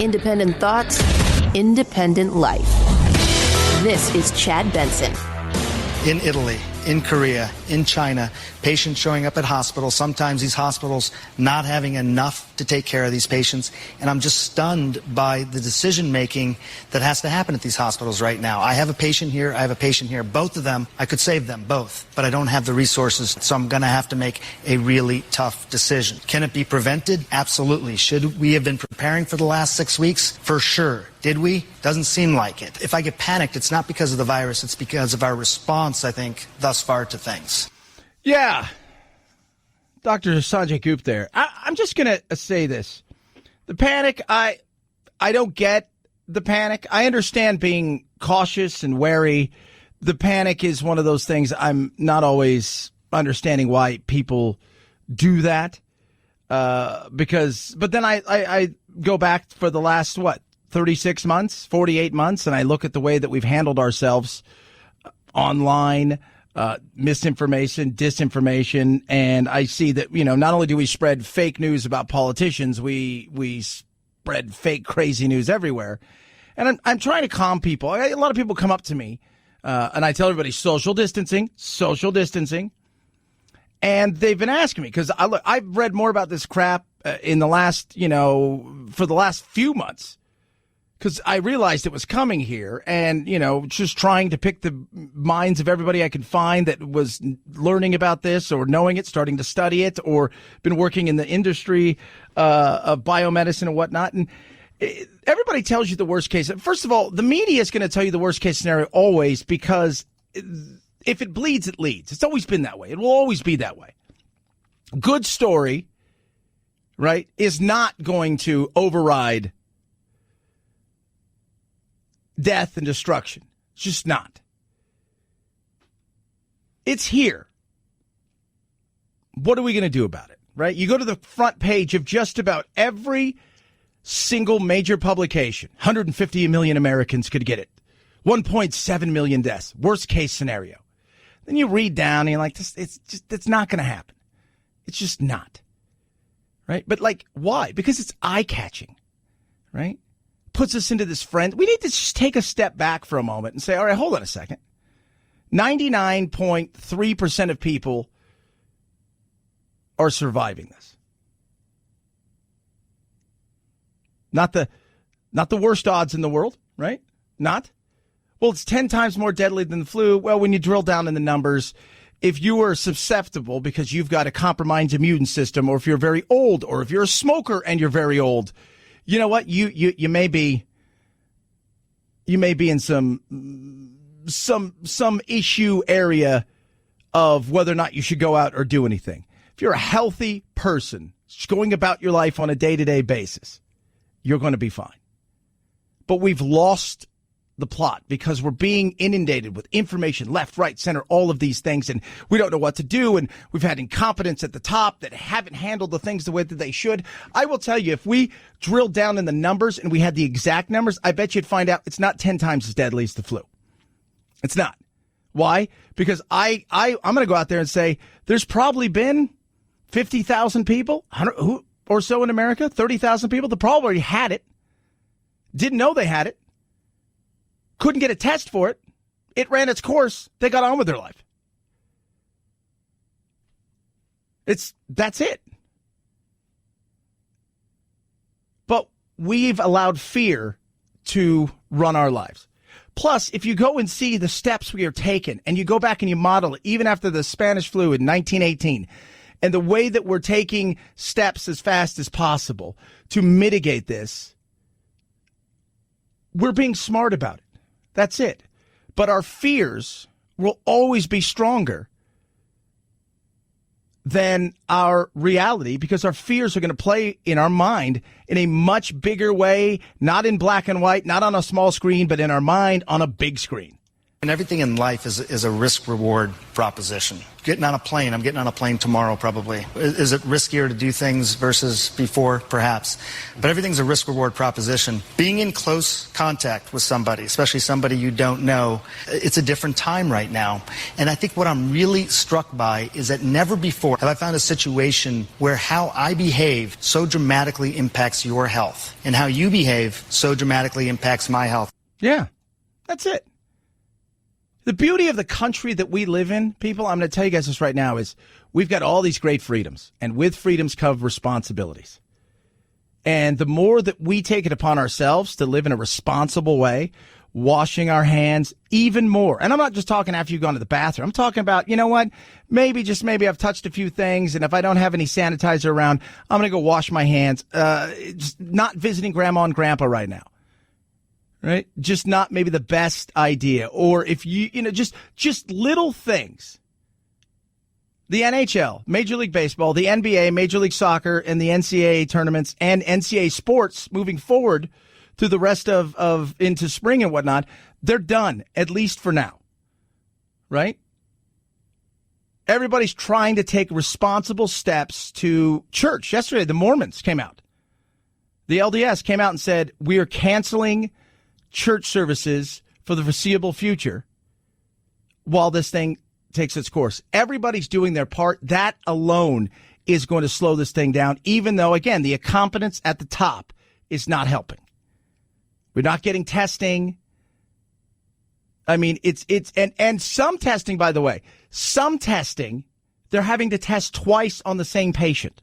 Independent thoughts, independent life. This is Chad Benson. In Italy, in Korea, in China, patients showing up at hospitals, sometimes these hospitals not having enough to take care of these patients. And I'm just stunned by the decision making that has to happen at these hospitals right now. I have a patient here, I have a patient here. Both of them, I could save them both, but I don't have the resources, so I'm going to have to make a really tough decision. Can it be prevented? Absolutely. Should we have been preparing for the last 6 weeks? For sure. Did we? Doesn't seem like it. If I get panicked, it's not because of the virus, it's because of our response, I think, thus far to things. Yeah. Dr. Sanjay Gupta there. I'm just going to say this. The panic, I don't get the panic. I understand being cautious and wary. The panic is one of those things I'm not always understanding why people do that. But then I go back for the last, 36 months, 48 months, and I look at the way that we've handled ourselves online, misinformation, disinformation, and I see that, not only do we spread fake news about politicians, we spread fake crazy news everywhere. And I'm trying to calm people. A lot of people come up to me, and I tell everybody social distancing. And they've been asking me, because I've read more about this crap in the last, for the last few months. Because I realized it was coming here and, just trying to pick the minds of everybody I could find that was learning about this or knowing it, starting to study it, or been working in the industry of biomedicine and whatnot. And everybody tells you the worst case. First of all, the media is going to tell you the worst case scenario always, because if it bleeds, it leads. It's always been that way. It will always be that way. Good story, right, is not going to override death and destruction. It's just not. It's here. What are we going to do about it, right? You go to the front page of just about every single major publication. 150 million Americans could get it. 1.7 million deaths. Worst case scenario. Then you read down and you're like, it's not going to happen. It's just not. Right? But why? Because it's eye-catching. Right? Puts us into this we need to just take a step back for a moment and say, all right, hold on a second. 99.3% of people are surviving this. Not the worst odds in the world, right? Not. Well, it's 10 times more deadly than the flu. Well, when you drill down in the numbers, if you are susceptible because you've got a compromised immune system, or if you're very old, or if you're a smoker and you're very old, you know what? You may be in some issue area of whether or not you should go out or do anything. If you're a healthy person just going about your life on a day-to-day basis, you're going to be fine. But we've lost the plot because we're being inundated with information left, right, center, all of these things, and we don't know what to do, and we've had incompetence at the top that haven't handled the things the way that they should. I will tell you, if we drilled down in the numbers and we had the exact numbers, I bet you'd find out it's not 10 times as deadly as the flu. It's not. Why? Because I'm going to go out there and say there's probably been 50,000 people or so in America, 30,000 people that probably already had it, didn't know they had it, couldn't get a test for it. It ran its course. They got on with their life. That's it. But we've allowed fear to run our lives. Plus, if you go and see the steps we are taking, and you go back and you model it, even after the Spanish flu in 1918, and the way that we're taking steps as fast as possible to mitigate this, we're being smart about it. That's it. But our fears will always be stronger than our reality, because our fears are going to play in our mind in a much bigger way, not in black and white, not on a small screen, but in our mind on a big screen. And everything in life is a risk-reward proposition. Getting on a plane, I'm getting on a plane tomorrow probably. Is it riskier to do things versus before? Perhaps. But everything's a risk-reward proposition. Being in close contact with somebody, especially somebody you don't know, it's a different time right now. And I think what I'm really struck by is that never before have I found a situation where how I behave so dramatically impacts your health, and how you behave so dramatically impacts my health. Yeah, that's it. The beauty of the country that we live in, people, I'm going to tell you guys this right now, is we've got all these great freedoms, and with freedoms come responsibilities. And the more that we take it upon ourselves to live in a responsible way, washing our hands even more. And I'm not just talking after you've gone to the bathroom. I'm talking about, you know what, maybe I've touched a few things, and if I don't have any sanitizer around, I'm going to go wash my hands. Just not visiting grandma and grandpa right now. Right? Just not maybe the best idea. Or if just little things. The NHL, Major League Baseball, the NBA, Major League Soccer, and the NCAA tournaments and NCAA sports moving forward through the rest of into spring and whatnot, they're done, at least for now. Right? Everybody's trying to take responsible steps to church. Yesterday, the Mormons came out. The LDS came out and said, we are canceling church services for the foreseeable future while this thing takes its course. Everybody's doing their part. That alone is going to slow this thing down, even though, again, the incompetence at the top is not helping. We're not getting testing. I mean, and some testing, by the way, they're having to test twice on the same patient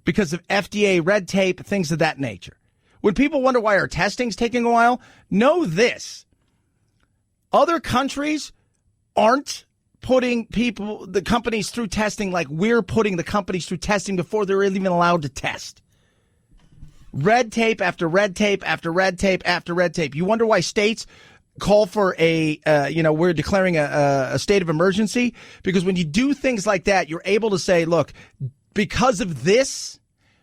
because of FDA red tape, things of that nature. When people wonder why our testing's taking a while, know this. Other countries aren't putting the companies through testing like we're putting the companies through testing before they're even allowed to test. Red tape after red tape after red tape after red tape. You wonder why states call for we're declaring a state of emergency? Because when you do things like that, you're able to say, look, because of this,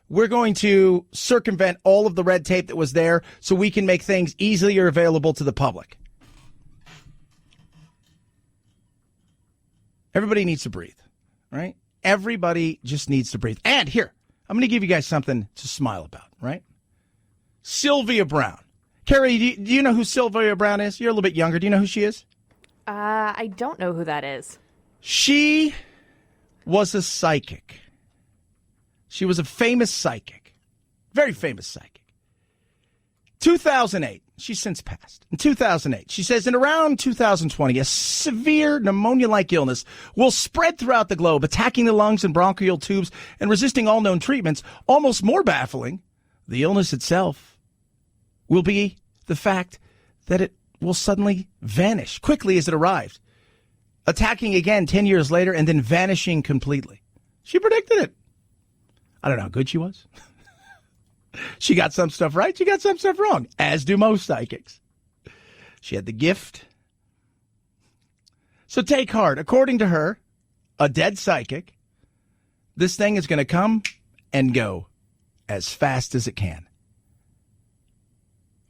we're going to circumvent all of the red tape that was there so we can make things easier available to the public. Everybody needs to breathe, right? Everybody just needs to breathe. And here, I'm going to give you guys something to smile about, right? Sylvia Browne. Carrie, do you know who Sylvia Browne is? You're a little bit younger. Do you know who she is? I don't know who that is. She was a psychic. She was a famous psychic, very famous psychic. 2008, she's since passed. In 2008, she says, in around 2020, a severe pneumonia-like illness will spread throughout the globe, attacking the lungs and bronchial tubes and resisting all known treatments. Almost more baffling, the illness itself will be the fact that it will suddenly vanish quickly as it arrived, attacking again 10 years later and then vanishing completely. She predicted it. I don't know how good she was. She got some stuff right. She got some stuff wrong, as do most psychics. She had the gift. So take heart. According to her, a dead psychic, this thing is going to come and go as fast as it can.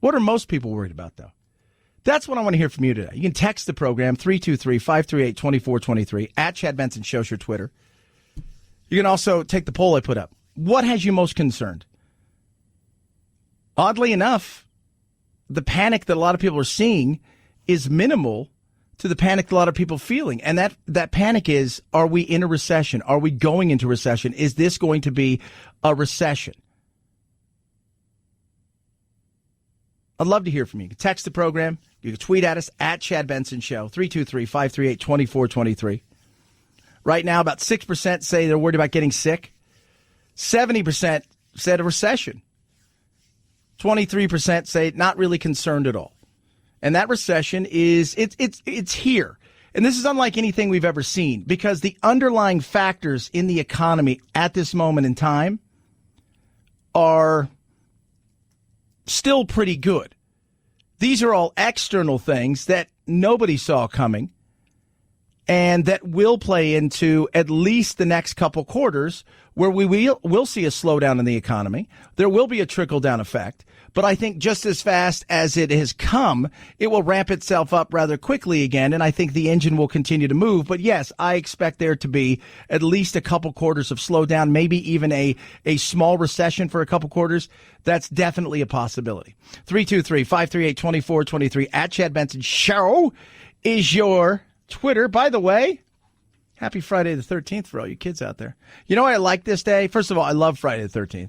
What are most people worried about, though? That's what I want to hear from you today. You can text the program, 323-538-2423, at Chad Benson Show's your Twitter. You can also take the poll I put up. What has you most concerned? Oddly enough, the panic that a lot of people are seeing is minimal to the panic that a lot of people are feeling. And that panic is, are we in a recession? Are we going into recession? Is this going to be a recession? I'd love to hear from you. You can text the program. You can tweet at us, at Chad Benson Show, 323-538-2423. Right now, about 6% say they're worried about getting sick. 70% said a recession. 23% say not really concerned at all. And that recession is, it's here. And this is unlike anything we've ever seen because the underlying factors in the economy at this moment in time are still pretty good. These are all external things that nobody saw coming and that will play into at least the next couple quarters where we will see a slowdown in the economy. There will be a trickle-down effect. But I think just as fast as it has come, it will ramp itself up rather quickly again, and I think the engine will continue to move. But yes, I expect there to be at least a couple quarters of slowdown, maybe even a small recession for a couple quarters. That's definitely a possibility. 323-538-2423 at Chad Benson Show is your Twitter. By the way, happy Friday the 13th for all you kids out there. You know what I like this day? First of all, I love Friday the 13th,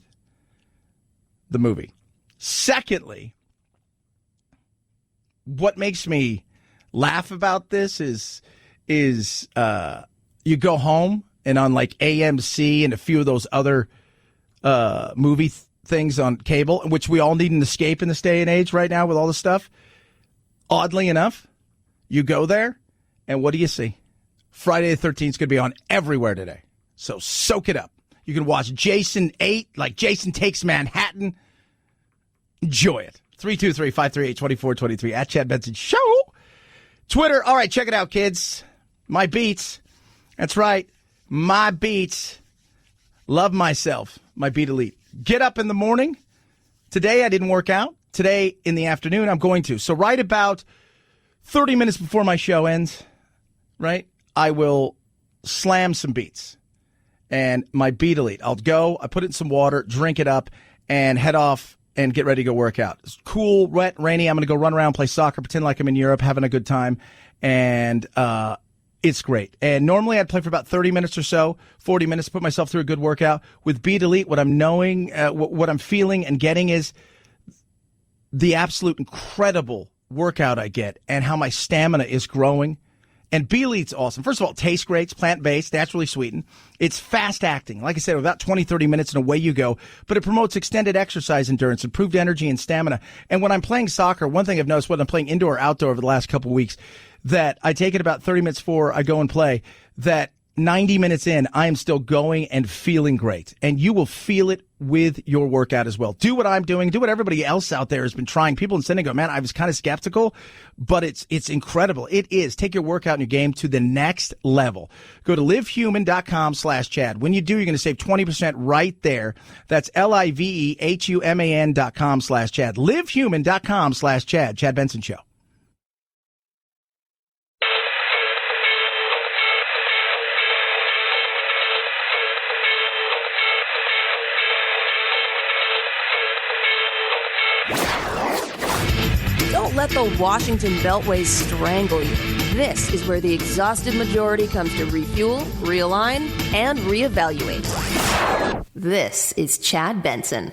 the movie. Secondly, what makes me laugh about this is you go home and on like AMC and a few of those other movie things on cable, which we all need an escape in this day and age right now with all this stuff. Oddly enough, you go there and what do you see? Friday the 13th is going to be on everywhere today. So soak it up. You can watch Jason 8, like Jason Takes Manhattan. Enjoy it. 323-538-2423 at Chad Benson Show. Twitter. All right, check it out, kids. My beats. That's right. My beats. Love myself. My beat elite. Get up in the morning. Today I didn't work out. Today in the afternoon I'm going to. So right about 30 minutes before my show ends, right, I will slam some beats. And my beat elite. I'll go, I put it in some water, drink it up, and head off and get ready to go work out. It's cool, wet, rainy. I'm going to go run around, play soccer, pretend like I'm in Europe, having a good time. And it's great. And normally I'd play for about 30 minutes or so, 40 minutes, put myself through a good workout. With Beat Elite, what I'm knowing, what I'm feeling and getting is the absolute incredible workout I get and how my stamina is growing. And Beat Elite's awesome. First of all, it tastes great. It's plant-based, naturally sweetened. It's fast-acting. Like I said, about 20, 30 minutes and away you go. But it promotes extended exercise endurance, improved energy and stamina. And when I'm playing soccer, one thing I've noticed when I'm playing indoor or outdoor over the last couple of weeks, that I take it about 30 minutes before I go and play, that 90 minutes in, I am still going and feeling great. And you will feel it with your workout as well. Do what I'm doing. Do what everybody else out there has been trying. People in Sydney go, man, I was kind of skeptical, but it's incredible. It is. Take your workout and your game to the next level. Go to livehuman.com/Chad. When you do, you're going to save 20% right there. That's livehuman.com/Chad. Livehuman.com/Chad. Chad Benson Show. Don't let the Washington Beltway strangle you. This is where the exhausted majority comes to refuel, realign, and reevaluate. This is Chad Benson.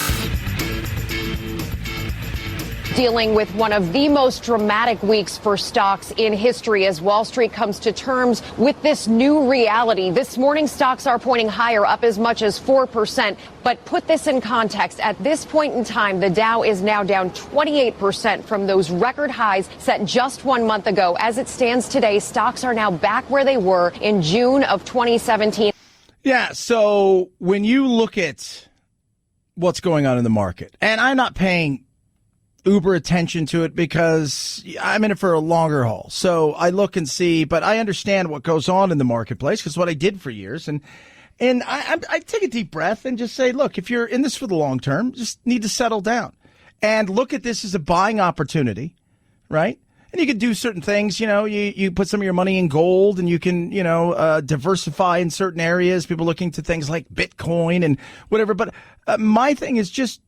Dealing with one of the most dramatic weeks for stocks in history as Wall Street comes to terms with this new reality. This morning, stocks are pointing higher, up as much as 4%. But put this in context. At this point in time, the Dow is now down 28% from those record highs set just 1 month ago. As it stands today, stocks are now back where they were in June of 2017. Yeah, so when you look at what's going on in the market, and I'm not paying uber attention to it because I'm in it for a longer haul. So I look and see, but I understand what goes on in the marketplace because what I did for years. And I take a deep breath and just say, look, if you're in this for the long term, just need to settle down and look at this as a buying opportunity, right? And you can do certain things, you put some of your money in gold and you can, diversify in certain areas. People looking to things like Bitcoin and whatever. But my thing is just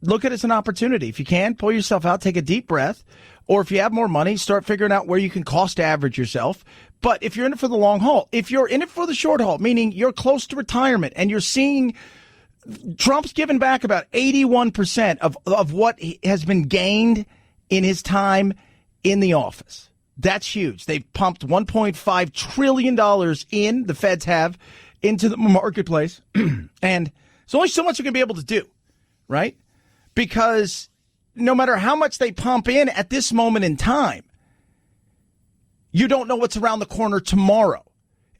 look at it as an opportunity. If you can, pull yourself out, take a deep breath. Or if you have more money, start figuring out where you can cost average yourself. But if you're in it for the long haul, if you're in it for the short haul, meaning you're close to retirement and you're seeing Trump's given back about 81% of what has been gained in his time in the office. That's huge. They've pumped $1.5 trillion in, the feds have, into the marketplace. And there's only so much you're going to be able to do, right? Because no matter how much they pump in at this moment in time, you don't know what's around the corner tomorrow.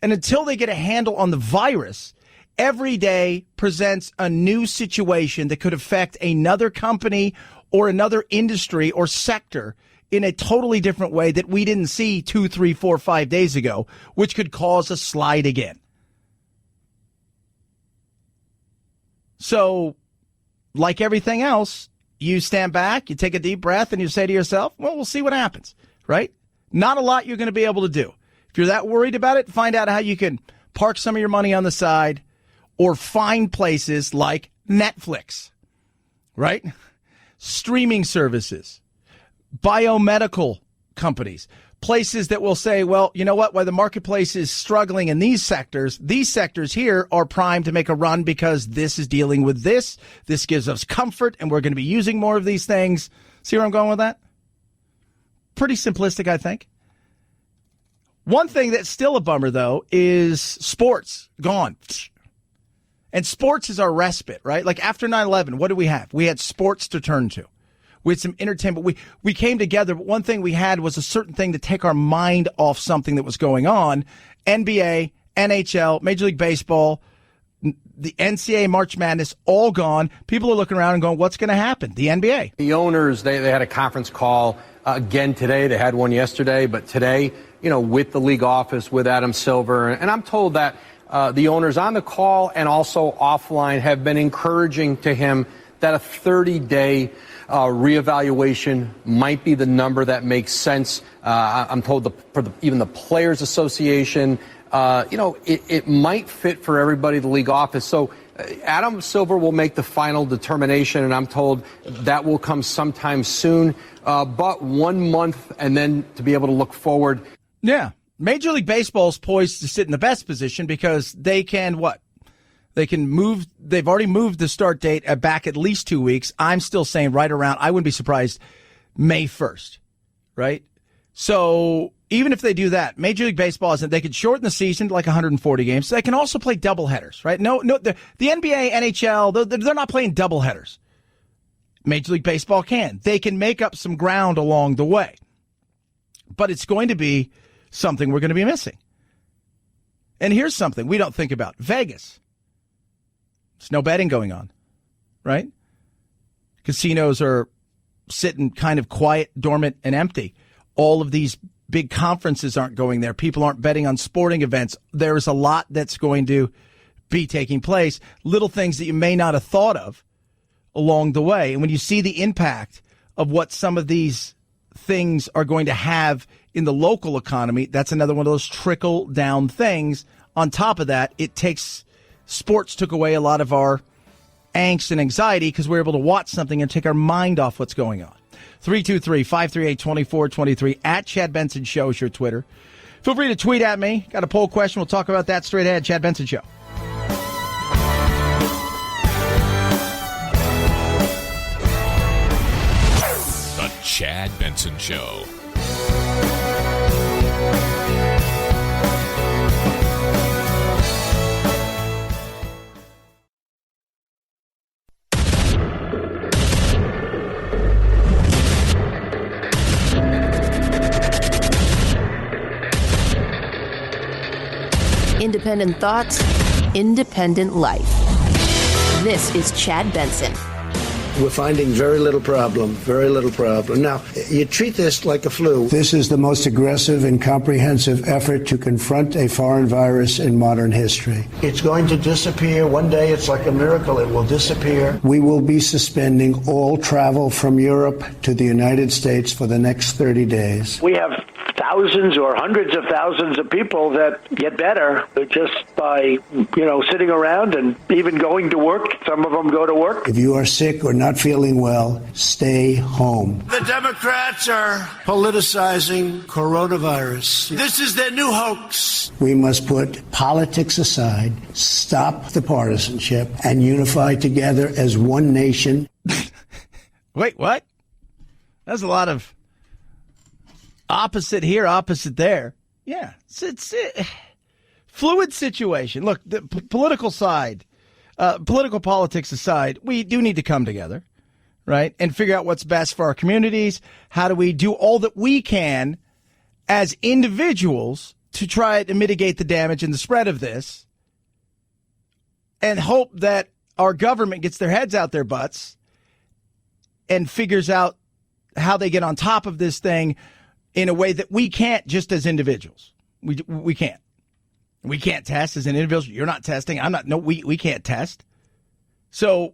And until they get a handle on the virus, every day presents a new situation that could affect another company or another industry or sector in a totally different way that we didn't see 2, 3, 4, 5 days ago, which could cause a slide again. So, like everything else, you stand back, you take a deep breath, and you say to yourself, well, we'll see what happens, right? Not a lot you're going to be able to do. If you're that worried about it, find out how you can park some of your money on the side or find places like Netflix, right? Streaming services, biomedical companies, places that will say, well, you know what, while the marketplace is struggling in these sectors here are primed to make a run because this is dealing with this. This gives us comfort, and we're going to be using more of these things. See where I'm going with that? Pretty simplistic, I think. One thing that's still a bummer, though, is sports gone. And sports is our respite, right? Like after 9/11, what do we have? We had sports to turn to. We had some entertainment. We came together, but one thing we had was a certain thing to take our mind off something that was going on. NBA, NHL, Major League Baseball, the NCAA March Madness, all gone. People are looking around and going, what's going to happen? The NBA. The owners, they had a conference call again today. They had one yesterday, but today, with the league office, with Adam Silver. And I'm told that the owners on the call and also offline have been encouraging to him that a 30-day reevaluation might be the number that makes sense. I'm told even the Players Association, it might fit for everybody, the league office. So Adam Silver will make the final determination, and I'm told that will come sometime soon. But 1 month and then to be able to look forward. Yeah. Major League Baseball is poised to sit in the best position because they can what? They can move. They've already moved the start date back at least 2 weeks. I'm still saying right around, I wouldn't be surprised, May 1st, right? So even if they do that, Major League Baseball isn't. They could shorten the season to like 140 games. They can also play doubleheaders, right? No, the NBA, NHL, they're not playing doubleheaders. Major League Baseball can. They can make up some ground along the way. But it's going to be something we're going to be missing. And here's something we don't think about. Vegas. There's no betting going on, right? Casinos are sitting kind of quiet, dormant, and empty. All of these big conferences aren't going there. People aren't betting on sporting events. There's a lot that's going to be taking place. Little things that you may not have thought of along the way. And when you see the impact of what some of these things are going to have in the local economy, that's another one of those trickle down things. On top of that, sports took away a lot of our angst and anxiety because we're able to watch something and take our mind off what's going on. 323-538-2423 at Chad Benson Show is your Twitter. Feel free to tweet at me. Got a poll question. We'll talk about that straight ahead. Chad Benson Show. The Chad Benson Show. Independent thoughts, independent life. This is Chad Benson. We're finding very little problem. Now, you treat this like a flu. This is the most aggressive and comprehensive effort to confront a foreign virus in modern history. It's going to disappear. One day, it's like a miracle. It will disappear. We will be suspending all travel from Europe to the United States for the next 30 days. We have thousands or hundreds of thousands of people that get better just by, sitting around and even going to work. Some of them go to work. If you are sick or not feeling well, stay home. The Democrats are politicizing coronavirus. This is their new hoax. We must put politics aside, stop the partisanship, and unify together as one nation. Wait, what? That's a lot of opposite here, opposite there. Yeah, it's fluid situation. Look, the political side, political politics aside, we do need to come together, right, and figure out what's best for our communities. How do we do all that we can as individuals to try to mitigate the damage and the spread of this, and hope that our government gets their heads out their butts and figures out how they get on top of this thing in a way that we can't just as individuals. We can't. We can't test as an individual. You're not testing. I'm not. No, we can't test. So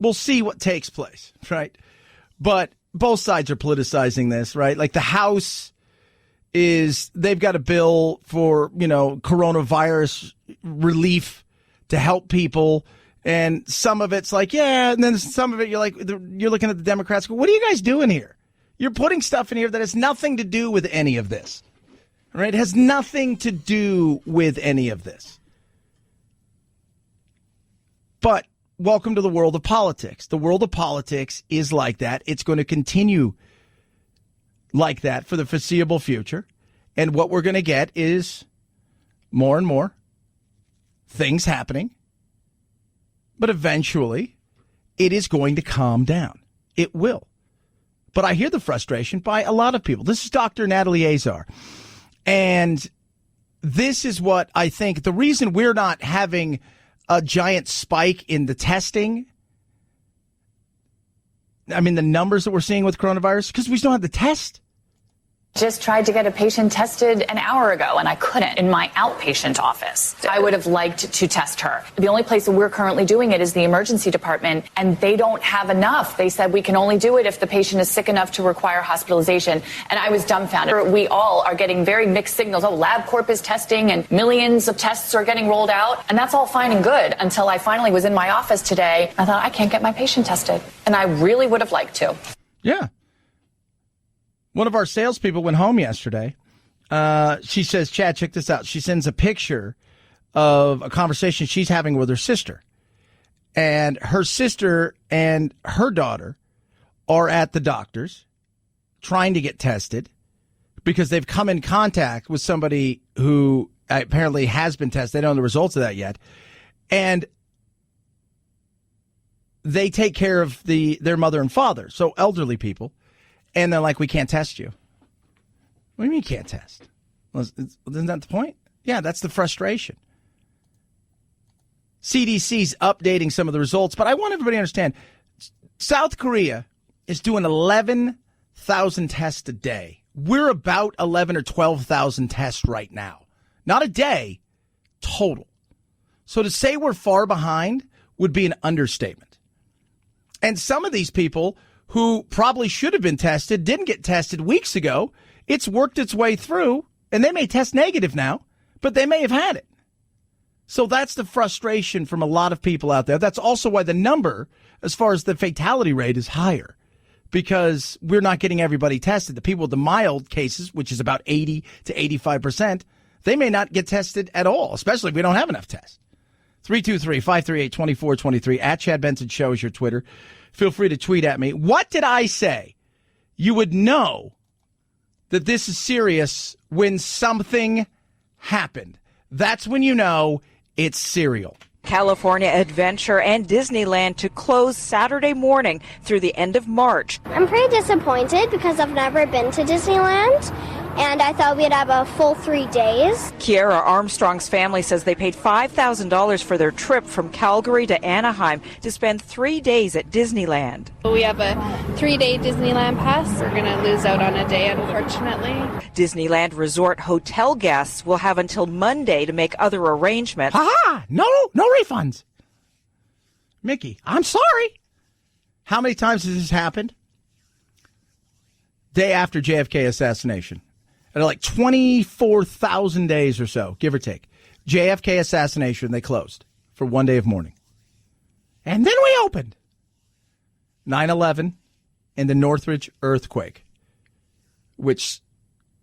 we'll see what takes place, right? But both sides are politicizing this, right? Like the House they've got a bill for, coronavirus relief to help people. And some of it's like, yeah. And then some of it, you're looking at the Democrats. What are you guys doing here? You're putting stuff in here that has nothing to do with any of this, right? It has nothing to do with any of this. But welcome to the world of politics. The world of politics is like that. It's going to continue like that for the foreseeable future. And what we're going to get is more and more things happening. But eventually, it is going to calm down. It will. But I hear the frustration by a lot of people. This is Dr. Natalie Azar. And this is what I think the reason we're not having a giant spike in the testing, I mean, the numbers that we're seeing with coronavirus, because we don't have the test. Just tried to get a patient tested an hour ago, and I couldn't in my outpatient office. I would have liked to test her. The only place that we're currently doing it is the emergency department, and they don't have enough. They said we can only do it if the patient is sick enough to require hospitalization, and I was dumbfounded. We all are getting very mixed signals. Oh, LabCorp is testing, and millions of tests are getting rolled out, and that's all fine and good until I finally was in my office today. I thought, I can't get my patient tested, and I really would have liked to. Yeah. One of our salespeople went home yesterday. She says, Chad, check this out. She sends a picture of a conversation she's having with her sister. And her sister and her daughter are at the doctor's trying to get tested because they've come in contact with somebody who apparently has been tested. They don't know the results of that yet. And they take care of their mother and father, so elderly people. And they're like, we can't test you. What do you mean you can't test? Well, isn't that the point? Yeah, that's the frustration. CDC's updating some of the results, but I want everybody to understand, South Korea is doing 11,000 tests a day. We're about 11 or 12,000 tests right now. Not a day, total. So to say we're far behind would be an understatement. And some of these people who probably should have been tested, didn't get tested weeks ago. It's worked its way through, and they may test negative now, but they may have had it. So that's the frustration from a lot of people out there. That's also why the number, as far as the fatality rate, is higher, because we're not getting everybody tested. The people with the mild cases, which is about 80 to 85%, they may not get tested at all, especially if we don't have enough tests. 323-538-2423, at Chad Benson Show is your Twitter. Feel free to tweet at me. What did I say? You would know that this is serious when something happened. That's when you know it's serial. California Adventure and Disneyland to close Saturday morning through the end of March. I'm pretty disappointed because I've never been to Disneyland, and I thought we'd have a full 3 days. Kiara Armstrong's family says they paid $5,000 for their trip from Calgary to Anaheim to spend 3 days at Disneyland. We have a 3-day Disneyland pass. We're going to lose out on a day, unfortunately. Disneyland Resort hotel guests will have until Monday to make other arrangements. Ha-ha! No refunds. Mickey, I'm sorry. How many times has this happened? Day after JFK assassination. At like 24,000 days or so, give or take. JFK assassination, they closed for 1 day of mourning. And then we opened. 9/11 and the Northridge earthquake, which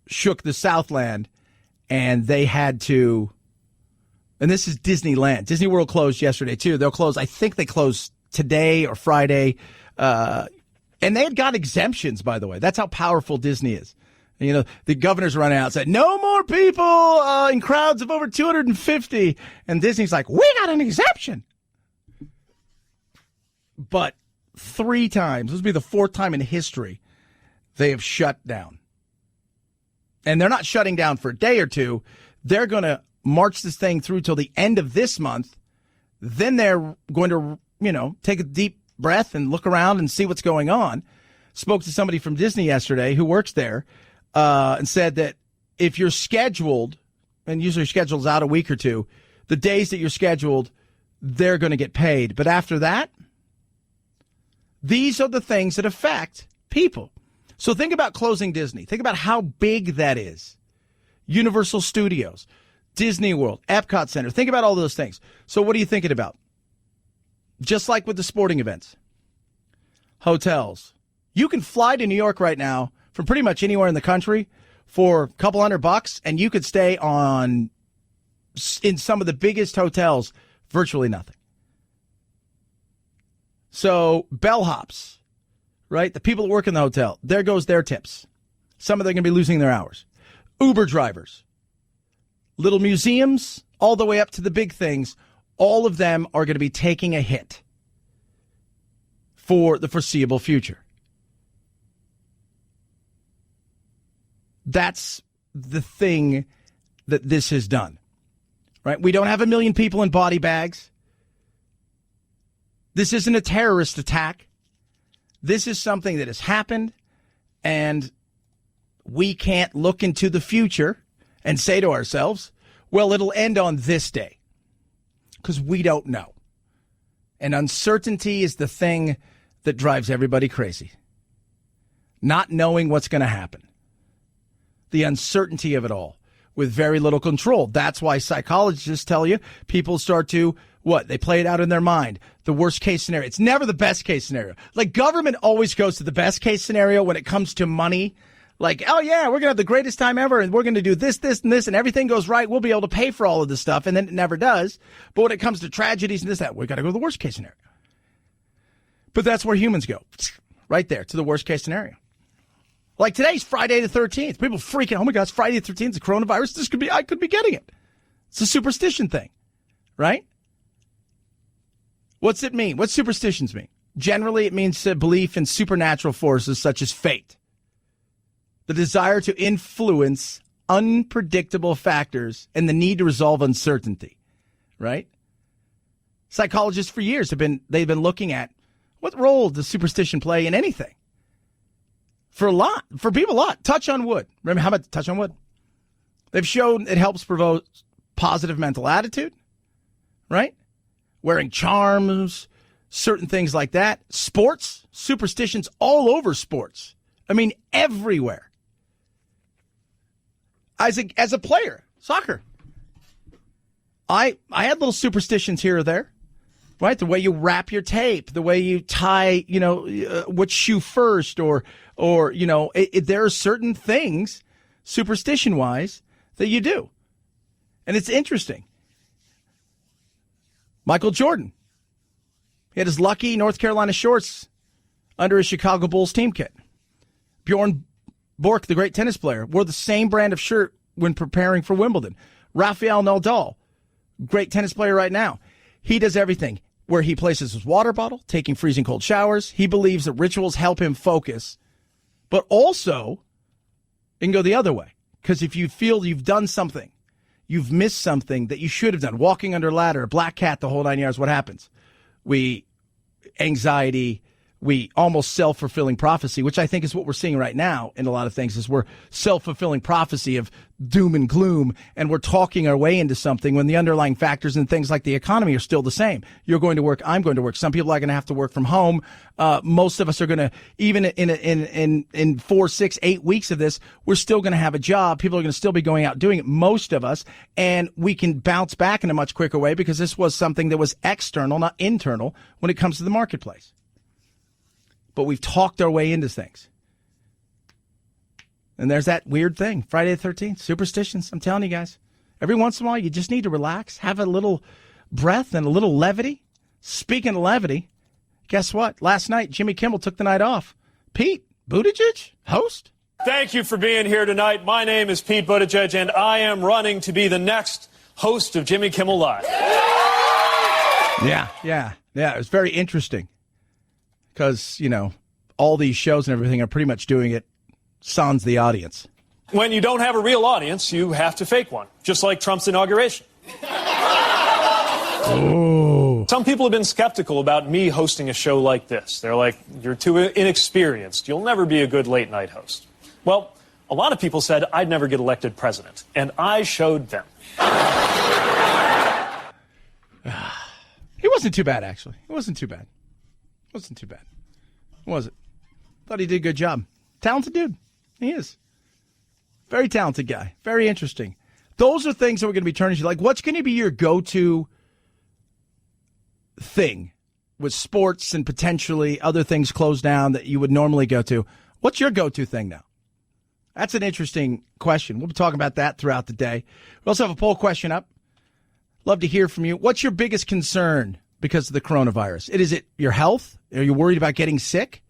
shook the Southland, and they had to, and this is Disneyland. Disney World closed yesterday, too. They'll close, I think they closed today or Friday. And they had got exemptions, by the way. That's how powerful Disney is. You know, the governor's running out and said, no more people in crowds of over 250. And Disney's like, we got an exemption. But 3 times, this will be the 4th time in history, they have shut down. And they're not shutting down for a day or two. They're going to march this thing through till the end of this month. Then they're going to, take a deep breath and look around and see what's going on. Spoke to somebody from Disney yesterday who works there and said that if you're scheduled, and usually your schedule's out a week or two, the days that you're scheduled, they're going to get paid. But after that, These are the things that affect people. So think about closing Disney. Think about how big that is. Universal Studios, Disney World, Epcot Center. Think about all those things. So what are you thinking about? Just like with the sporting events. Hotels. You can fly to New York right now from pretty much anywhere in the country for a couple $100, and you could stay in some of the biggest hotels, virtually nothing. So bellhops, right? The people that work in the hotel, there goes their tips. Some of them are going to be losing their hours. Uber drivers, little museums, all the way up to the big things, all of them are going to be taking a hit for the foreseeable future. That's the thing that this has done, right? We don't have 1 million people in body bags. This isn't a terrorist attack. This is something that has happened, and we can't look into the future and say to ourselves, well, it'll end on this day, because we don't know. And uncertainty is the thing that drives everybody crazy. Not knowing what's going to happen. The uncertainty of it all with very little control. That's why psychologists tell you people start to, they play it out in their mind. The worst case scenario. It's never the best case scenario. Like, government always goes to the best case scenario when it comes to money. Like, oh yeah, we're going to have the greatest time ever, and we're going to do this, this, and this, and everything goes right. We'll be able to pay for all of this stuff, and then it never does. But when it comes to tragedies and this, that, we've got to go to the worst case scenario. But that's where humans go. Right there, to the worst case scenario. Like, today's Friday the 13th. People freaking, oh my God, it's Friday the 13th, the coronavirus. I could be getting it. It's a superstition thing, right? What's it mean? What superstitions mean? Generally, it means a belief in supernatural forces such as fate. The desire to influence unpredictable factors and the need to resolve uncertainty, right? Psychologists for years they've been looking at what role does superstition play in anything? For people, a lot. Touch on wood. Remember, how about touch on wood? They've shown it helps provoke positive mental attitude, right? Wearing charms, certain things like that. Sports, superstitions all over sports. I mean, everywhere. As a player, soccer, I had little superstitions here or there, right? The way you wrap your tape, the way you tie, what shoe first, or there are certain things, superstition-wise, that you do. And it's interesting. Michael Jordan, he had his lucky North Carolina shorts under his Chicago Bulls team kit. Bjorn Borg, the great tennis player, wore the same brand of shirt when preparing for Wimbledon. Rafael Nadal, great tennis player right now. He does everything where he places his water bottle, taking freezing cold showers. He believes that rituals help him focus. But also, it can go the other way. Because if you feel you've done something, you've missed something that you should have done, walking under a ladder, a black cat, the whole 9 yards, what happens? Anxiety, we almost self-fulfilling prophecy, which I think is what we're seeing right now in a lot of things, is we're self-fulfilling prophecy of doom and gloom, and we're talking our way into something when the underlying factors and things like the economy are still the same. You're going to work, I'm going to work. Some people are going to have to work from home. Most of us are going to, even in 4, 6, 8 weeks of this, we're still going to have a job. People are going to still be going out doing it, most of us, and we can bounce back in a much quicker way because this was something that was external, not internal, when it comes to the marketplace. But we've talked our way into things. And there's that weird thing, Friday the 13th, superstitions. I'm telling you guys, every once in a while, you just need to relax, have a little breath and a little levity. Speaking of levity, guess what? Last night, Jimmy Kimmel took the night off. Pete Buttigieg, host. Thank you for being here tonight. My name is Pete Buttigieg, and I am running to be the next host of Jimmy Kimmel Live. Yeah. It was very interesting. Because, all these shows and everything are pretty much doing it sans the audience. When you don't have a real audience, you have to fake one, just like Trump's inauguration. Oh. Some people have been skeptical about me hosting a show like this. They're like, you're too inexperienced. You'll never be a good late-night host. Well, a lot of people said I'd never get elected president, and I showed them. He wasn't too bad, actually. It wasn't too bad. Was it? Thought he did a good job. Talented dude. He is. Very talented guy. Very interesting. Those are things that we're going to be turning to. Like, what's going to be your go-to thing with sports and potentially other things closed down that you would normally go to? What's your go-to thing now? That's an interesting question. We'll be talking about that throughout the day. We also have a poll question up. Love to hear from you. What's your biggest concern because of the coronavirus? Is it your health? Are you worried about getting sick?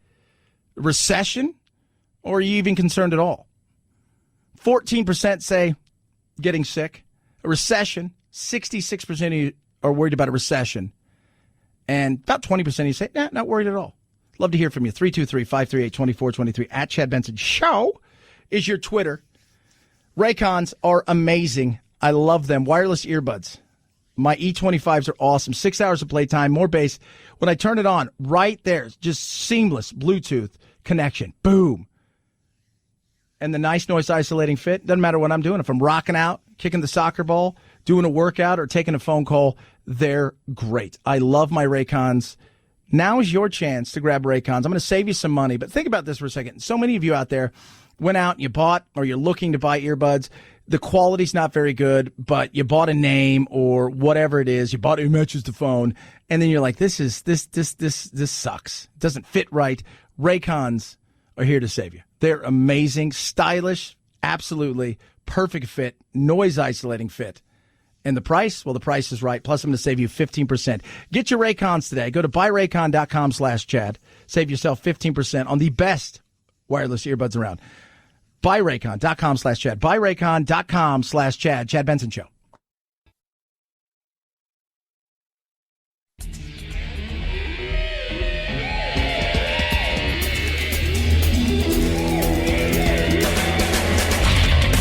Recession? Or are you even concerned at all? 14% say getting sick. A recession. 66% of you are worried about a recession. And about 20% of you say, nah, not worried at all. Love to hear from you. 323-538-2423 at Chad Benson Show is your Twitter. Raycons are amazing. I love them. Wireless earbuds. My E25s are awesome. 6 hours of playtime, more bass. When I turn it on, right there, just seamless Bluetooth connection. Boom. And the nice noise isolating fit. Doesn't matter what I'm doing. If I'm rocking out, kicking the soccer ball, doing a workout, or taking a phone call, they're great. I love my Raycons. Now is your chance to grab Raycons. I'm going to save you some money, but think about this for a second. So many of you out there went out and you bought or you're looking to buy earbuds. The quality's not very good, but you bought a name or whatever it is. You bought it matches the phone, and then you're like, this sucks. It doesn't fit right. Raycons are here to save you. They're amazing, stylish, absolutely perfect fit, noise isolating fit. And the price? Well, the price is right. Plus, I'm going to save you 15%. Get your Raycons today. Go to buyraycon.com/Chad. Save yourself 15% on the best wireless earbuds around. Buyraycon.com/Chad. Buyraycon.com/Chad. Chad Benson Show.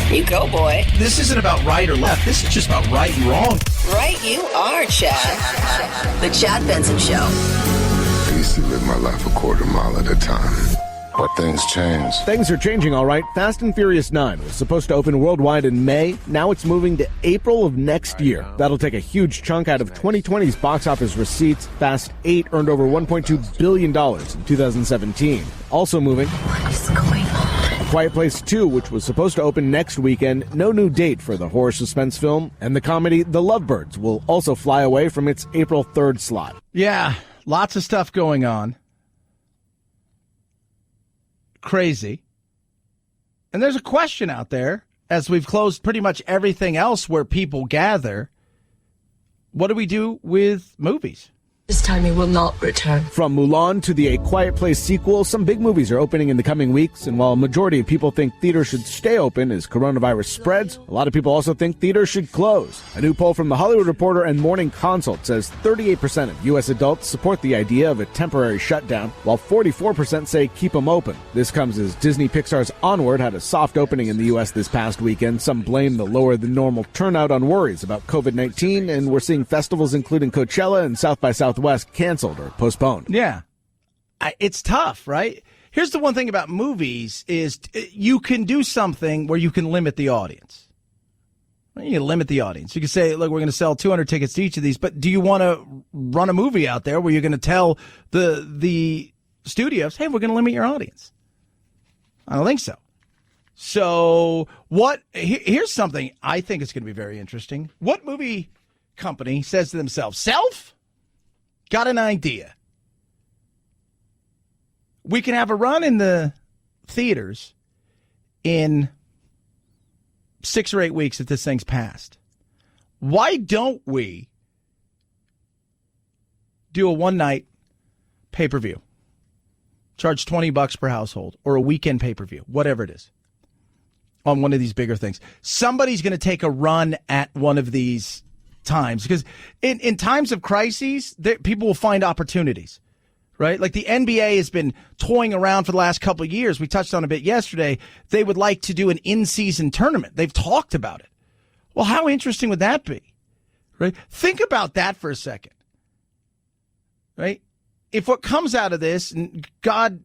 You go, boy. This isn't about right or left. This is just about right and wrong. Right you are, Chad. The Chad Benson Show. I used to live my life a quarter mile at a time. But things change. Things are changing, all right. Fast and Furious 9 was supposed to open worldwide in May. Now it's moving to April of next year. That'll take a huge chunk out of 2020's box office receipts. Fast 8 earned over $1.2 billion in 2017. Also moving. What is going on? Quiet Place 2, which was supposed to open next weekend. No new date for the horror suspense film. And the comedy The Lovebirds will also fly away from its April 3rd slot. Yeah, lots of stuff going on. Crazy. And there's a question out there, as we've closed pretty much everything else where people gather. What do we do with movies? This time he will not return. From Mulan to the A Quiet Place sequel, some big movies are opening in the coming weeks, and while a majority of people think theaters should stay open as coronavirus spreads, a lot of people also think theaters should close. A new poll from The Hollywood Reporter and Morning Consult says 38% of U.S. adults support the idea of a temporary shutdown, while 44% say keep them open. This comes as Disney Pixar's Onward had a soft opening in the U.S. this past weekend. Some blame the lower-than-normal turnout on worries about COVID-19, and we're seeing festivals including Coachella and South by Southwest canceled or postponed. Yeah. It's tough, right? Here's the one thing about movies is you can do something where you can limit the audience. You limit the audience. You can say, look, we're going to sell 200 tickets to each of these, but do you want to run a movie out there where you're going to tell the studios, hey, we're going to limit your audience? I don't think so. So here's something I think is going to be very interesting. What movie company says to themselves, self? Got an idea. We can have a run in the theaters in 6 or 8 weeks if this thing's passed. Why don't we do a one-night pay-per-view? Charge $20 per household or a weekend pay-per-view, whatever it is, on one of these bigger things. Somebody's going to take a run at one of these times, because in times of crises, people will find opportunities, right? Like the NBA has been toying around for the last couple of years. We touched on a bit yesterday. They would like to do an in-season tournament. They've talked about it. Well, how interesting would that be, right? Think about that for a second, right? If what comes out of this, and God,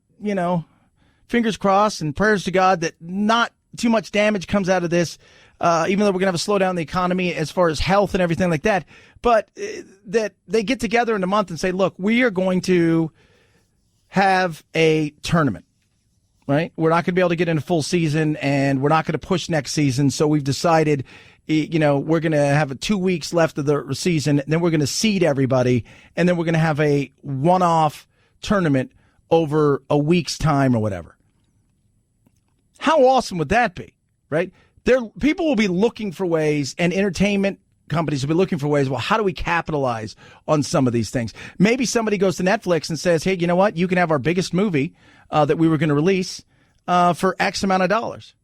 fingers crossed and prayers to God that not too much damage comes out of this, even though we're going to have a slowdown in the economy as far as health and everything like that, but that they get together in a month and say, look, we are going to have a tournament, right? We're not going to be able to get in a full season, and we're not going to push next season. So we've decided, we're going to have 2 weeks left of the season. And then we're going to seed everybody. And then we're going to have a one-off tournament over a week's time or whatever. How awesome would that be, right? People will be looking for ways, and entertainment companies will be looking for ways. Well, how do we capitalize on some of these things? Maybe somebody goes to Netflix and says, hey, you know what? You can have our biggest movie that we were going to release for X amount of dollars.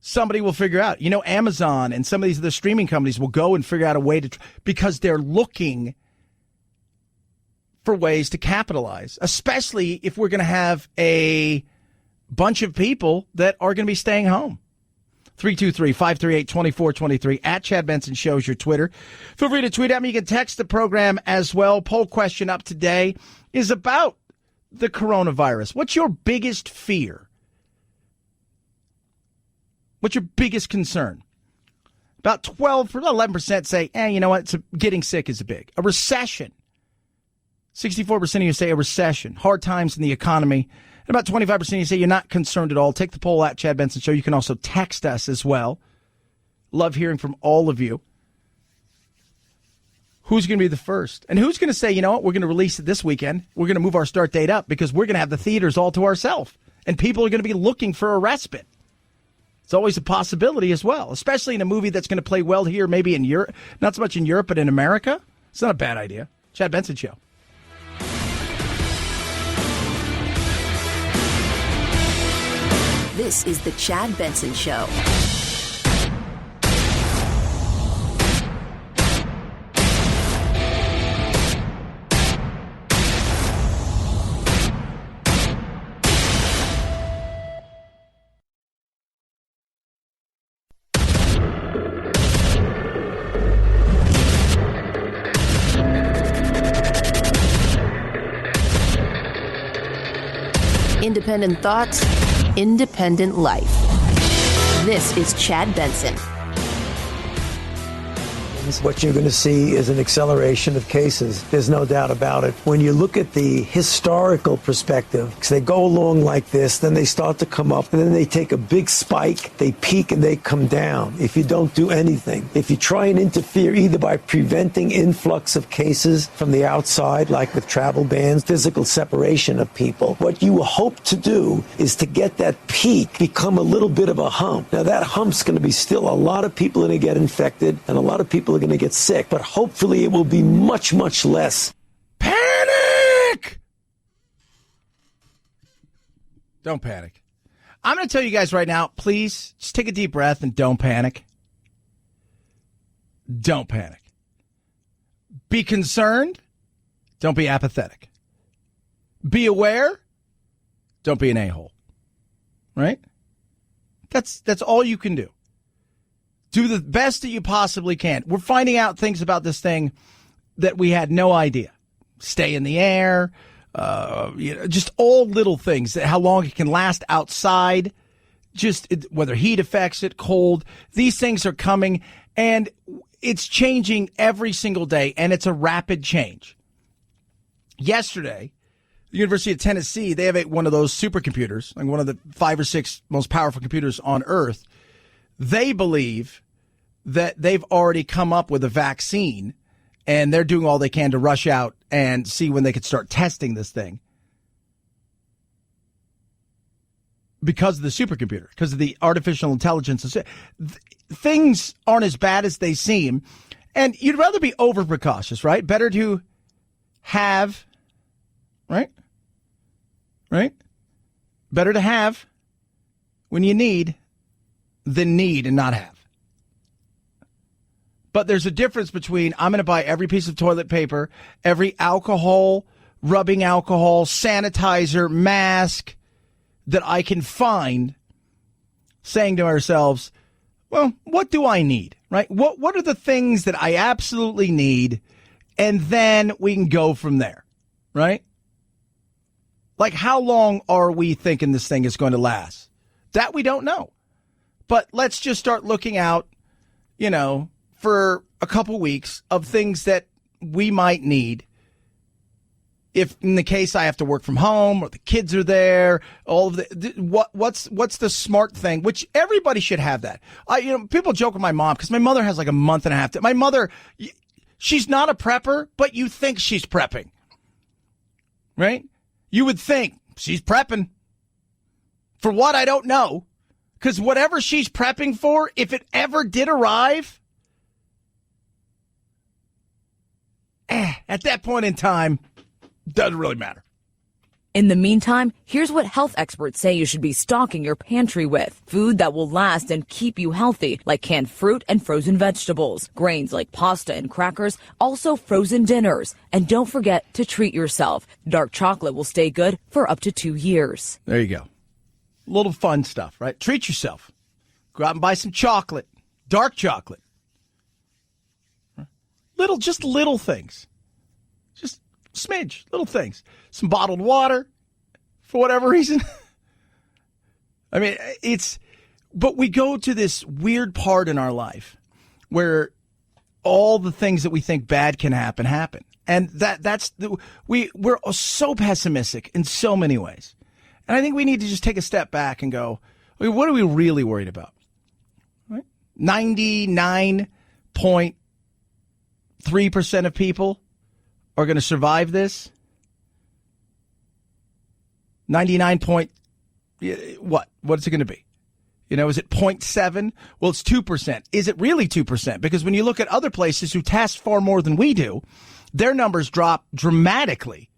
Somebody will figure out, Amazon and some of these other streaming companies will go and figure out a way to, because they're looking for ways to capitalize, especially if we're going to have a bunch of people that are going to be staying home. 323-538-2423 at Chad Benson Show's your Twitter. Feel free to tweet at me. You can text the program as well. Poll question up today is about the coronavirus. What's your biggest fear? What's your biggest concern? About 11% say, you know what? Getting sick is big. A recession. 64% of you say a recession. Hard times in the economy. And about 25% of you say you're not concerned at all. Take the poll at Chad Benson Show. You can also text us as well. Love hearing from all of you. Who's going to be the first? And who's going to say, you know what, we're going to release it this weekend. We're going to move our start date up because we're going to have the theaters all to ourselves. And people are going to be looking for a respite. It's always a possibility as well, especially in a movie that's going to play well here, maybe in Europe. Not so much in Europe, but in America. It's not a bad idea. Chad Benson Show. This is the Chad Benson Show. Independent thoughts, independent life. This is Chad Benson. What you're going to see is an acceleration of cases. There's no doubt about it. When you look at the historical perspective, they go along like this, then they start to come up, and then they take a big spike, they peak, and they come down if you don't do anything. If you try and interfere either by preventing influx of cases from the outside, like with travel bans, physical separation of people, what you hope to do is to get that peak become a little bit of a hump. Now, that hump's going to be still a lot of people are going to get infected, and a lot of people are going to get sick, but hopefully it will be much, much less. Panic! Don't panic. I'm going to tell you guys right now, please just take a deep breath and don't panic. Don't panic. Be concerned. Don't be apathetic. Be aware. Don't be an a-hole. Right? That's all you can do. Do the best that you possibly can. We're finding out things about this thing that we had no idea. Stay in the air, just all little things. How long it can last outside, whether heat affects it, cold. These things are coming, and it's changing every single day, and it's a rapid change. Yesterday, the University of Tennessee, they have one of those supercomputers, like one of the 5 or 6 most powerful computers on Earth. They believe that they've already come up with a vaccine, and they're doing all they can to rush out and see when they could start testing this thing. Because of the supercomputer, because of the artificial intelligence. Things aren't as bad as they seem. And you'd rather be over precautious, right? Better to have, right? Right? Better to have when you need than need and not have. But there's a difference between I'm going to buy every piece of toilet paper, every alcohol, rubbing alcohol, sanitizer, mask that I can find, saying to ourselves, well, what do I need, right? What are the things that I absolutely need? And then we can go from there, right? Like, how long are we thinking this thing is going to last? That we don't know. But let's just start looking out, for a couple weeks of things that we might need if in the case I have to work from home or the kids are there, all of what's the smart thing, which everybody should have that. People joke with my mom because my mother has like a month and a half. My mother, she's not a prepper, but you think she's prepping, right? You would think she's prepping for what? I don't know. Because whatever she's prepping for, if it ever did arrive, at that point in time, doesn't really matter. In the meantime, here's what health experts say you should be stocking your pantry with. Food that will last and keep you healthy, like canned fruit and frozen vegetables. Grains like pasta and crackers, also frozen dinners. And don't forget to treat yourself. Dark chocolate will stay good for up to 2 years. There you go. Little fun stuff, right? Treat yourself. Go out and buy some chocolate. Dark chocolate. Just little things. Just smidge, little things. Some bottled water, for whatever reason. I mean, but we go to this weird part in our life where all the things that we think bad can happen. And we're so pessimistic in so many ways. And I think we need to just take a step back and go, what are we really worried about? Right? 99.3% of people are going to survive this. 99 point, what? What is it going to be? Is it 0.7? Well, it's 2%. Is it really 2%? Because when you look at other places who test far more than we do, their numbers drop dramatically.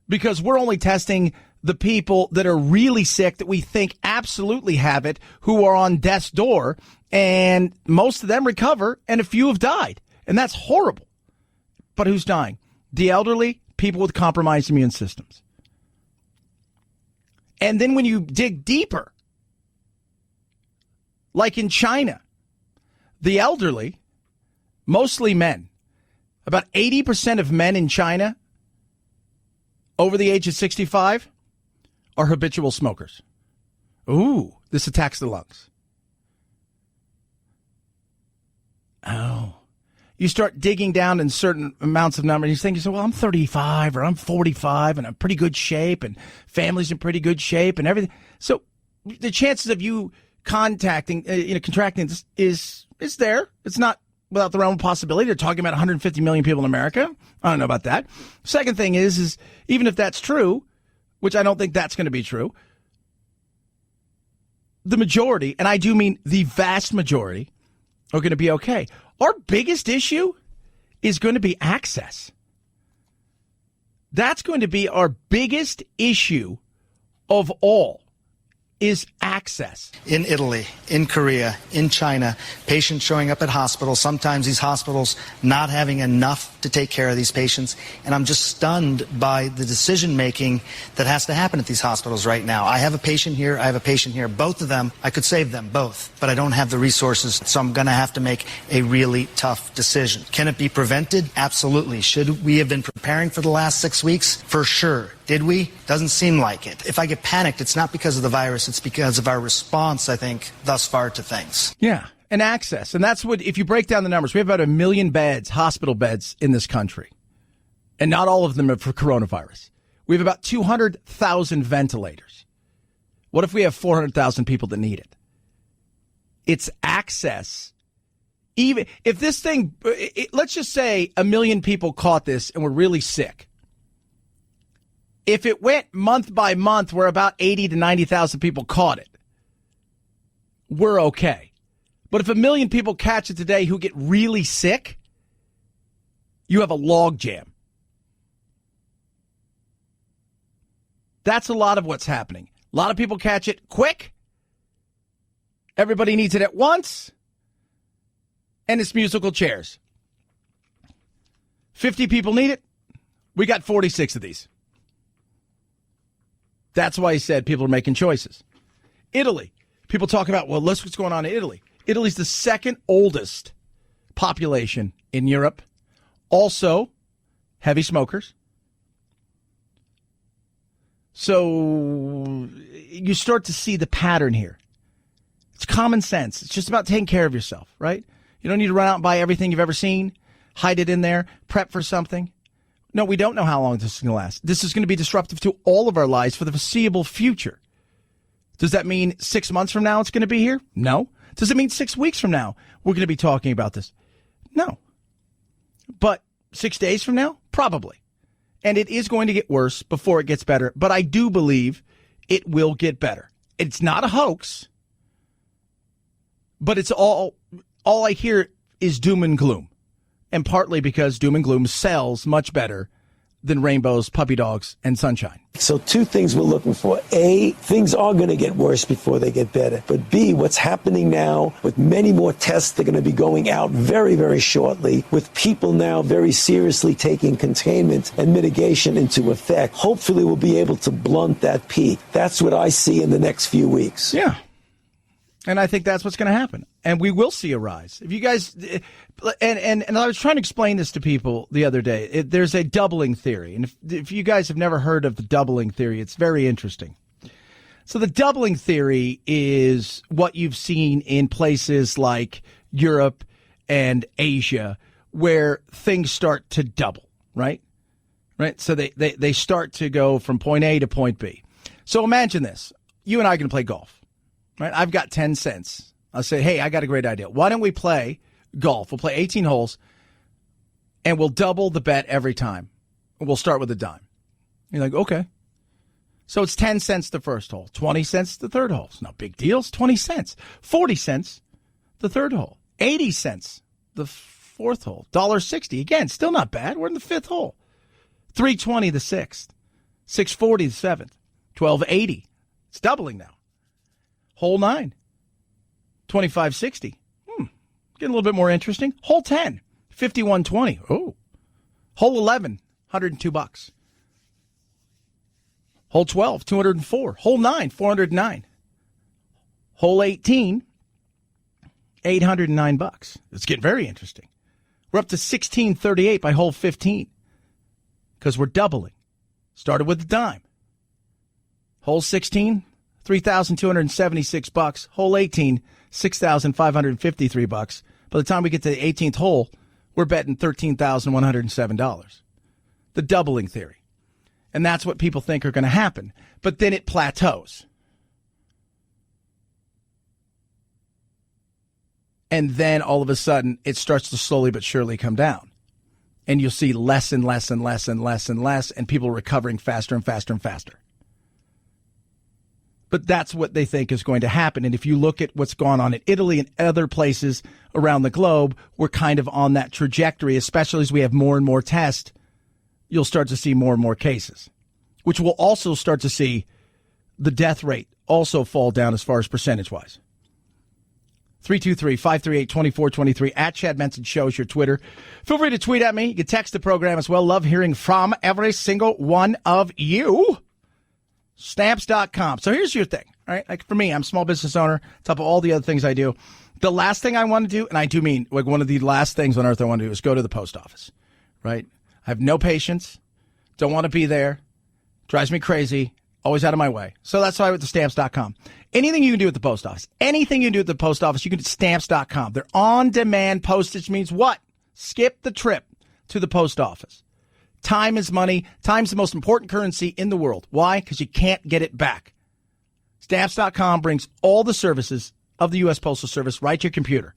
Because we're only testing the people that are really sick that we think absolutely have it, who are on death's door, and most of them recover, and a few have died. And that's horrible. But who's dying? The elderly, people with compromised immune systems. And then when you dig deeper, like in China, the elderly, mostly men, about 80% of men in China over the age of 65 are habitual smokers. Ooh, this attacks the lungs. Oh. You start digging down in certain amounts of numbers, and you say, well, I'm 35 or I'm 45 and I'm in pretty good shape and family's in pretty good shape and everything. So the chances of you contracting this is there. It's not without the realm of possibility. They're talking about 150 million people in America. I don't know about that. Second thing is even if that's true, which I don't think that's going to be true, the majority, and I do mean the vast majority, are going to be okay. Our biggest issue is going to be access. That's going to be our biggest issue of all, is access. In Italy, in Korea, in China, patients showing up at hospitals, sometimes these hospitals not having enough to take care of these patients. And I'm just stunned by the decision making that has to happen at these hospitals right now. I have a patient here, I have a patient here. Both of them, I could save them both, but I don't have the resources, so I'm going to have to make a really tough decision. Can it be prevented? Absolutely. Should we have been preparing for the last 6 weeks? For sure. Did we? Doesn't seem like it. If I get panicked, it's not because of the virus, it's because of our response, I think, thus far to things. Yeah, and access. And that's what, if you break down the numbers, we have about 1 million beds, hospital beds in this country. And not all of them are for coronavirus. We have about 200,000 ventilators. What if we have 400,000 people that need it? It's access. Even if this thing, let's just say 1 million people caught this and were really sick. If it went month by month where about 80 to 90,000 people caught it, we're okay. But if 1 million people catch it today who get really sick, you have a log jam. That's a lot of what's happening. A lot of people catch it quick. Everybody needs it at once. And it's musical chairs. 50 people need it. We got 46 of these. That's why he said people are making choices. Italy. People talk about, well, look what's going on in Italy. Italy's the second oldest population in Europe. Also, heavy smokers. So you start to see the pattern here. It's common sense. It's just about taking care of yourself, right? You don't need to run out and buy everything you've ever seen. hide it in there, prep for something. No, we don't know how long this is going to last. This is going to be disruptive to all of our lives for the foreseeable future. Does that mean 6 months from now it's going to be here? No. Does it mean 6 weeks from now we're going to be talking about this? No. But 6 days from now? Probably. And it is going to get worse before it gets better. But I do believe it will get better. It's not a hoax. But it's all I hear is doom and gloom. And partly because doom and gloom sells much better than rainbows, puppy dogs, and sunshine. So 2 things we're looking for. A, things are going to get worse before they get better. But B, what's happening now with many more tests that are going to be going out very, very shortly, with people now very seriously taking containment and mitigation into effect. Hopefully we'll be able to blunt that peak. That's what I see in the next few weeks. Yeah. And I think that's what's going to happen. And we will see a rise. If you guys, and I was trying to explain this to people the other day. There's a doubling theory. And if you guys have never heard of the doubling theory, it's very interesting. So the doubling theory is what you've seen in places like Europe and Asia, where things start to double, right? Right. So they start to go from point A to point B. So imagine this. You and I are going to play golf. Right, I've got 10 cents. I'll say, hey, I got a great idea. Why don't we play golf? We'll play 18 holes, and we'll double the bet every time. We'll start with a dime. You're like, okay. So it's 10 cents the first hole, 20 cents the third hole. It's no big deal. It's 20 cents. 40 cents the third hole. 80 cents the fourth hole. $1.60. Again, still not bad. We're in the fifth hole. $3.20 the sixth. $6.40 the seventh. $12.80. It's doubling now. Hole 9, $25.60. Getting a little bit more interesting. Hole 10, $51.20. Oh. Hole 11, $102. Hole 12, $204. Hole 9, $409. Hole 18, $809. It's getting very interesting. We're up to $16.38 by hole 15 because we're doubling. Started with a dime. Hole 16, $3,276. Hole 18, $6,553. By the time we get to the 18th hole, we're betting $13,107. The doubling theory. And that's what people think are going to happen. But then it plateaus. And then all of a sudden, it starts to slowly but surely come down. And you'll see less and less and less and less and less, and people recovering faster and faster and faster. But that's what they think is going to happen. And if you look at what's gone on in Italy and other places around the globe, we're kind of on that trajectory, especially as we have more and more tests. You'll start to see more and more cases, which will also start to see the death rate also fall down as far as percentage-wise. 323-538-2423 at Chad Benson Show is your Twitter. Feel free to tweet at me. You can text the program as well. Love hearing from every single one of you. Stamps.com. So here's your thing, all right? Like for me, I'm a small business owner, top of all the other things I do. The last thing I want to do, and I do mean like one of the last things on earth I want to do is go to the post office, right? I have no patience, don't want to be there, drives me crazy, always out of my way. So that's why I went to Stamps.com. Anything you can do at the post office, anything you can do at the post office, you can do at Stamps.com. Their on-demand postage means what? Skip the trip to the post office. Time is money. Time's the most important currency in the world. Why? Because you can't get it back. Stamps.com brings all the services of the U.S. Postal Service right to your computer.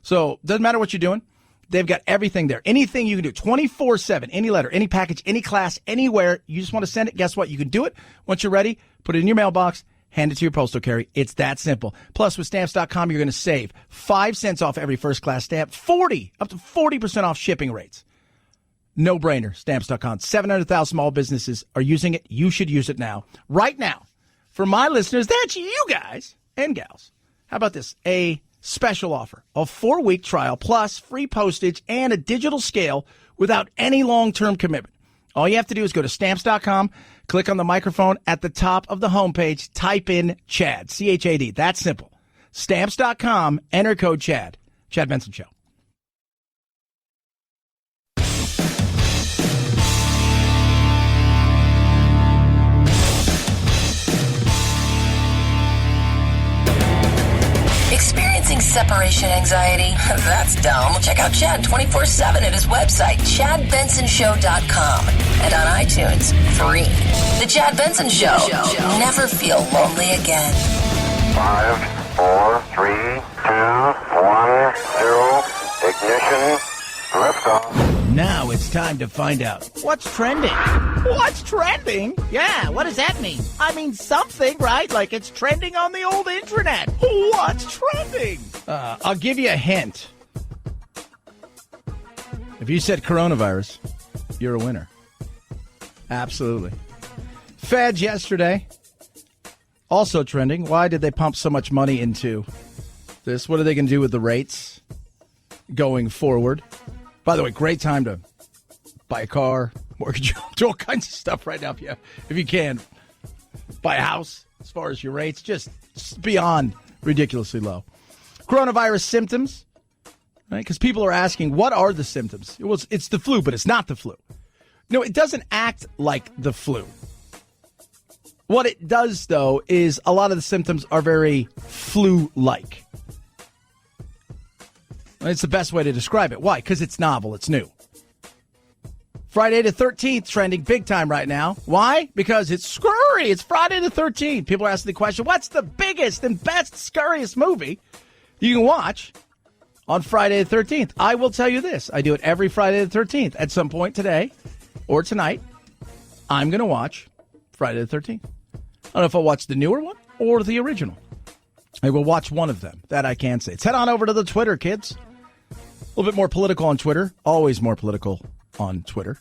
So it doesn't matter what you're doing. They've got everything there. Anything you can do, 24/7, any letter, any package, any class, anywhere. You just want to send it. Guess what? You can do it. Once you're ready, put it in your mailbox, hand it to your postal carrier. It's that simple. Plus, with Stamps.com, you're going to save 5 cents off every first-class stamp, up to 40% off shipping rates. No brainer. Stamps.com. 700,000 small businesses are using it. You should use it now. Right now. For my listeners, that's you guys and gals. How about this? A special offer. A 4-week trial plus free postage and a digital scale without any long-term commitment. All you have to do is go to Stamps.com, click on the microphone at the top of the homepage, type in Chad, C-H-A-D. That's simple. Stamps.com, enter code Chad. Chad Benson Show. Experiencing separation anxiety? That's dumb. Check out Chad 24/7 at his website, ChadBensonShow.com, and on iTunes, free. The Chad Benson Show. Never feel lonely again. 5, 4, 3, 2, 1, 0. Ignition. Liftoff. Now it's time to find out what's trending. What's trending? Yeah, what does that mean? I mean something, right? Like it's trending on the old internet. What's trending? I'll give you a hint. If you said coronavirus, you're a winner. Absolutely. Feds yesterday, also trending. Why did they pump so much money into this? What are they going to do with the rates going forward? By the way, great time to buy a car, mortgage, do all kinds of stuff right now if you can. Buy a house as far as your rates, just beyond ridiculously low. Coronavirus symptoms, right? Because people are asking, what are the symptoms? It's the flu, but it's not the flu. No, it doesn't act like the flu. What it does, though, is a lot of the symptoms are very flu-like. It's the best way to describe it. Why? Because it's novel. It's new. Friday the 13th trending big time right now. Why? Because it's scurry. It's Friday the 13th. People are asking the question, what's the biggest and best, scurriest movie you can watch on Friday the 13th? I will tell you this. I do it every Friday the 13th. At some point today or tonight, I'm going to watch Friday the 13th. I don't know if I'll watch the newer one or the original. I will watch one of them. That I can say. Let's head on over to the Twitter, kids. A little bit more political on Twitter. Always more political on Twitter.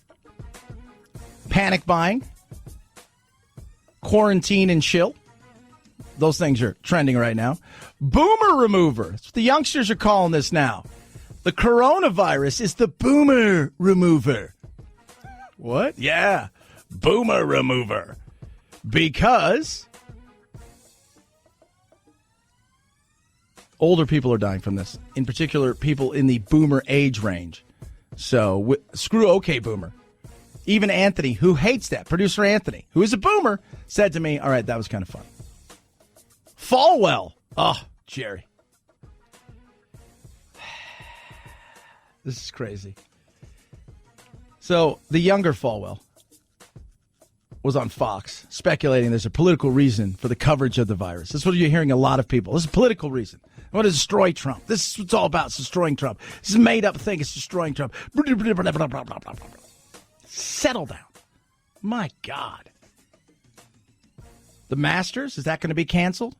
Panic buying. Quarantine and chill. Those things are trending right now. Boomer remover. That's what the youngsters are calling this now. The coronavirus is the boomer remover. What? Yeah. Boomer remover. Because older people are dying from this. In particular, people in the boomer age range. So, screw okay, boomer. Even Anthony, who hates that, producer Anthony, who is a boomer, said to me, all right, that was kind of fun. Falwell. Oh, Jerry. This is crazy. So, the younger Falwell was on Fox speculating there's a political reason for the coverage of the virus. This is what you're hearing a lot of people. This is a political reason. I want to destroy Trump. This is what it's all about. It's destroying Trump. This is a made-up thing. It's destroying Trump. Settle down. My God. The Masters, is that going to be canceled?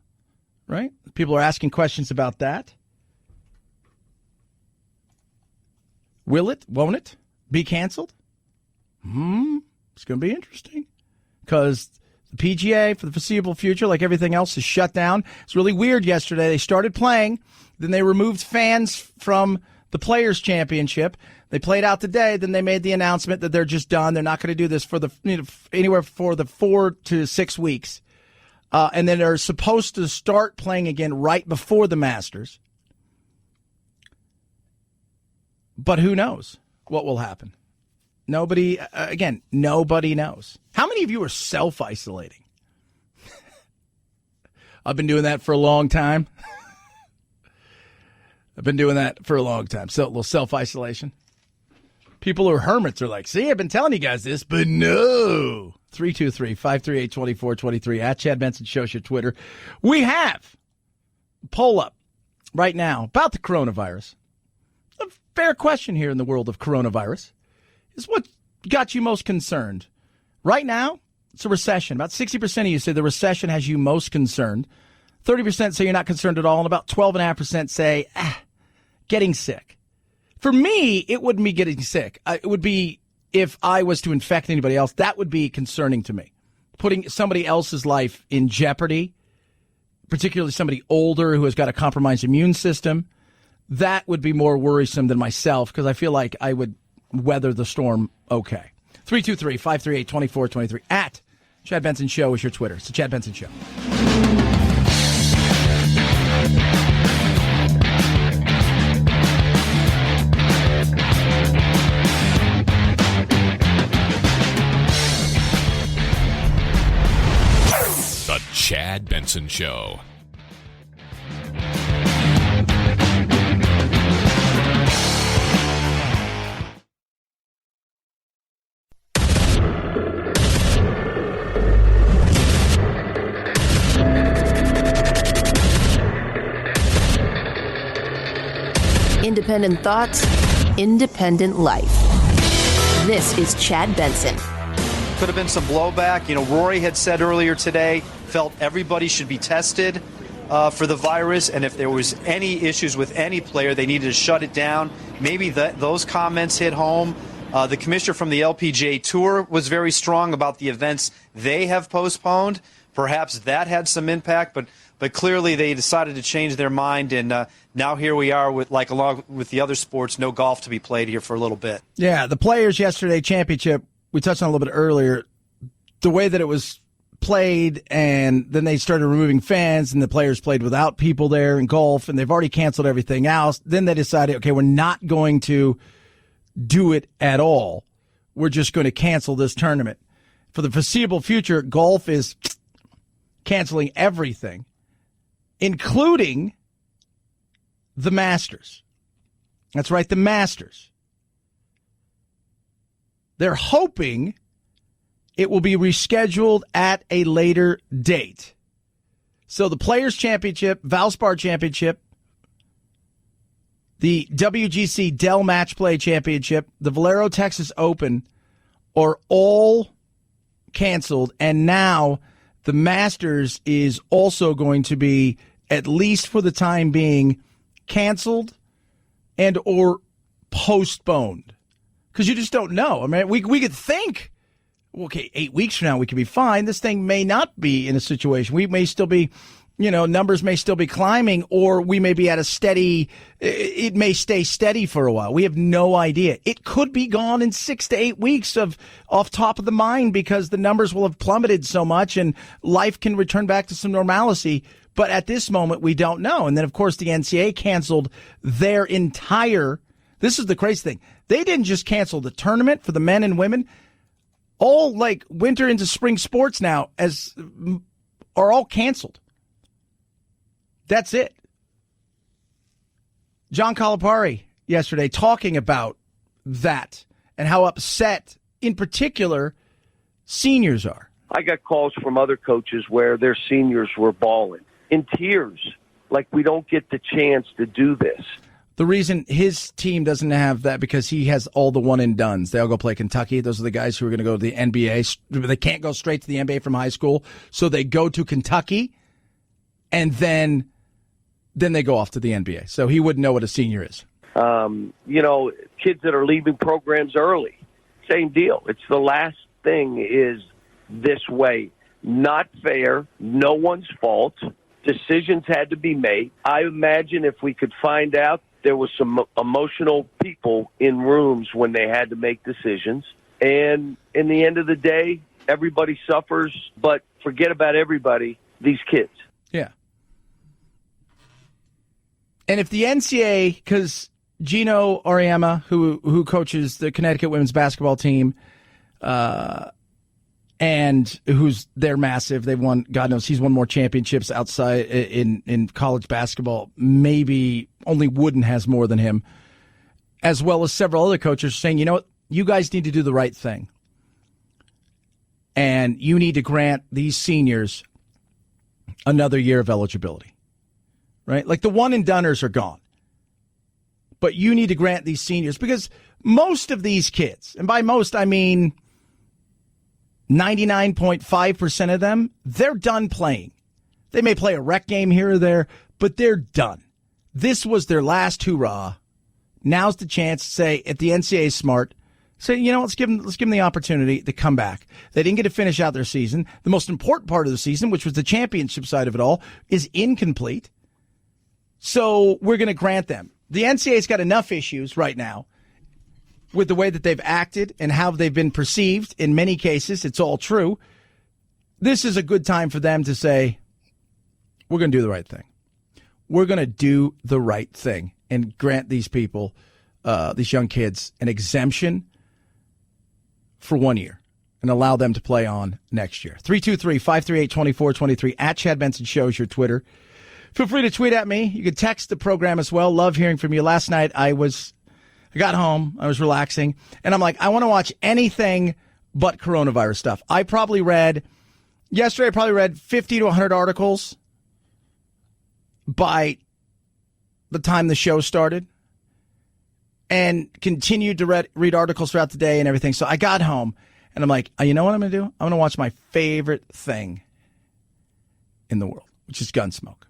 Right? People are asking questions about that. Will it? Won't it be canceled? It's going to be interesting. Because the PGA, for the foreseeable future, like everything else, is shut down. It's really weird yesterday. They started playing. Then they removed fans from the Players' Championship. They played out today. Then they made the announcement that they're just done. They're not going to do this for anywhere for the 4 to 6 weeks. And then they're supposed to start playing again right before the Masters. But who knows what will happen? Nobody knows. How many of you are self-isolating? I've been doing that for a long time. So a little self-isolation. People who are hermits are like, see, I've been telling you guys this, but no. 323-538-2423 at Chad Benson Show's your Twitter. We have a poll up right now about the coronavirus. A fair question here in the world of coronavirus is what got you most concerned. Right now, it's a recession. About 60% of you say the recession has you most concerned. 30% say you're not concerned at all, and about 12.5% say, getting sick. For me, it wouldn't be getting sick. It would be if I was to infect anybody else. That would be concerning to me. Putting somebody else's life in jeopardy, particularly somebody older who has got a compromised immune system, that would be more worrisome than myself because I feel like I would weather the storm okay. 323-538-2423 at Chad Benson Show is your Twitter. It's the Chad Benson Show. The Chad Benson Show. Independent thoughts, independent life. This is Chad Benson. Could have been some blowback. Rory had said earlier today, felt everybody should be tested for the virus, and if there was any issues with any player, they needed to shut it down. Maybe those comments hit home. The commissioner from the LPGA Tour was very strong about the events they have postponed. Perhaps that had some impact, but clearly they decided to change their mind, and now here we are with, along with the other sports, no golf to be played here for a little bit. Yeah, the Players yesterday championship, we touched on a little bit earlier, the way that it was played, and then they started removing fans, and the players played without people there in golf, and they've already canceled everything else. Then they decided, okay, we're not going to do it at all. We're just going to cancel this tournament. For the foreseeable future, golf is canceling everything, including the Masters. That's right, the Masters. They're hoping it will be rescheduled at a later date. So the Players' Championship, Valspar Championship, the WGC Dell Match Play Championship, the Valero Texas Open are all canceled, and now the Masters is also going to be, at least for the time being, canceled and or postponed. Because you just don't know. I mean, we could think, okay, 8 weeks from now we could be fine. This thing may not be in a situation. We may still be, numbers may still be climbing, or we may be at a steady, it may stay steady for a while. We have no idea. It could be gone in 6 to 8 weeks off top of the mind, because the numbers will have plummeted so much and life can return back to some normalcy. But at this moment, we don't know. And then, of course, the NCAA canceled their entire, this is the crazy thing. They didn't just cancel the tournament for the men and women. All winter into spring sports now are all canceled. That's it. John Calipari yesterday talking about that and how upset, in particular, seniors are. I got calls from other coaches where their seniors were bawling in tears, like we don't get the chance to do this. The reason his team doesn't have that, because he has all the one-and-dones. They all go play Kentucky. Those are the guys who are going to go to the NBA. They can't go straight to the NBA from high school, so they go to Kentucky, and then they go off to the NBA. So he wouldn't know what a senior is. Kids that are leaving programs early, same deal. It's the last thing is this way. Not fair. No one's fault. Decisions had to be made. I imagine if we could find out there was some emotional people in rooms when they had to make decisions. And in the end of the day, everybody suffers, but forget about everybody, these kids. Yeah. And if the NCAA, because Gino Auriemma, who coaches the Connecticut women's basketball team, and they're massive. They've won, God knows, he's won more championships outside in college basketball. Maybe only Wooden has more than him, as well as several other coaches saying, you know what, you guys need to do the right thing. And you need to grant these seniors another year of eligibility, right? Like the one-and-doners are gone. But you need to grant these seniors, because most of these kids, and by most I mean 99.5% of them, they're done playing. They may play a rec game here or there, but they're done. This was their last hurrah. Now's the chance to say, if the NCAA is smart, say, let's give them the opportunity to come back. They didn't get to finish out their season. The most important part of the season, which was the championship side of it all, is incomplete. So we're going to grant them. The NCAA's got enough issues right now with the way that they've acted and how they've been perceived. In many cases, it's all true. This is a good time for them to say, we're going to do the right thing. We're going to do the right thing and grant these people, these young kids, an exemption for 1 year and allow them to play on next year. 323-538-2423 at Chad Benson Show is your Twitter. Feel free to tweet at me. You can text the program as well. Love hearing from you. Last night I got home, I was relaxing, and I'm like, I want to watch anything but coronavirus stuff. Yesterday I probably read 50 to 100 articles by the time the show started. and continued to read articles throughout the day and everything. So I got home, and I'm like, you know what I'm going to do? I'm going to watch my favorite thing in the world, which is Gunsmoke.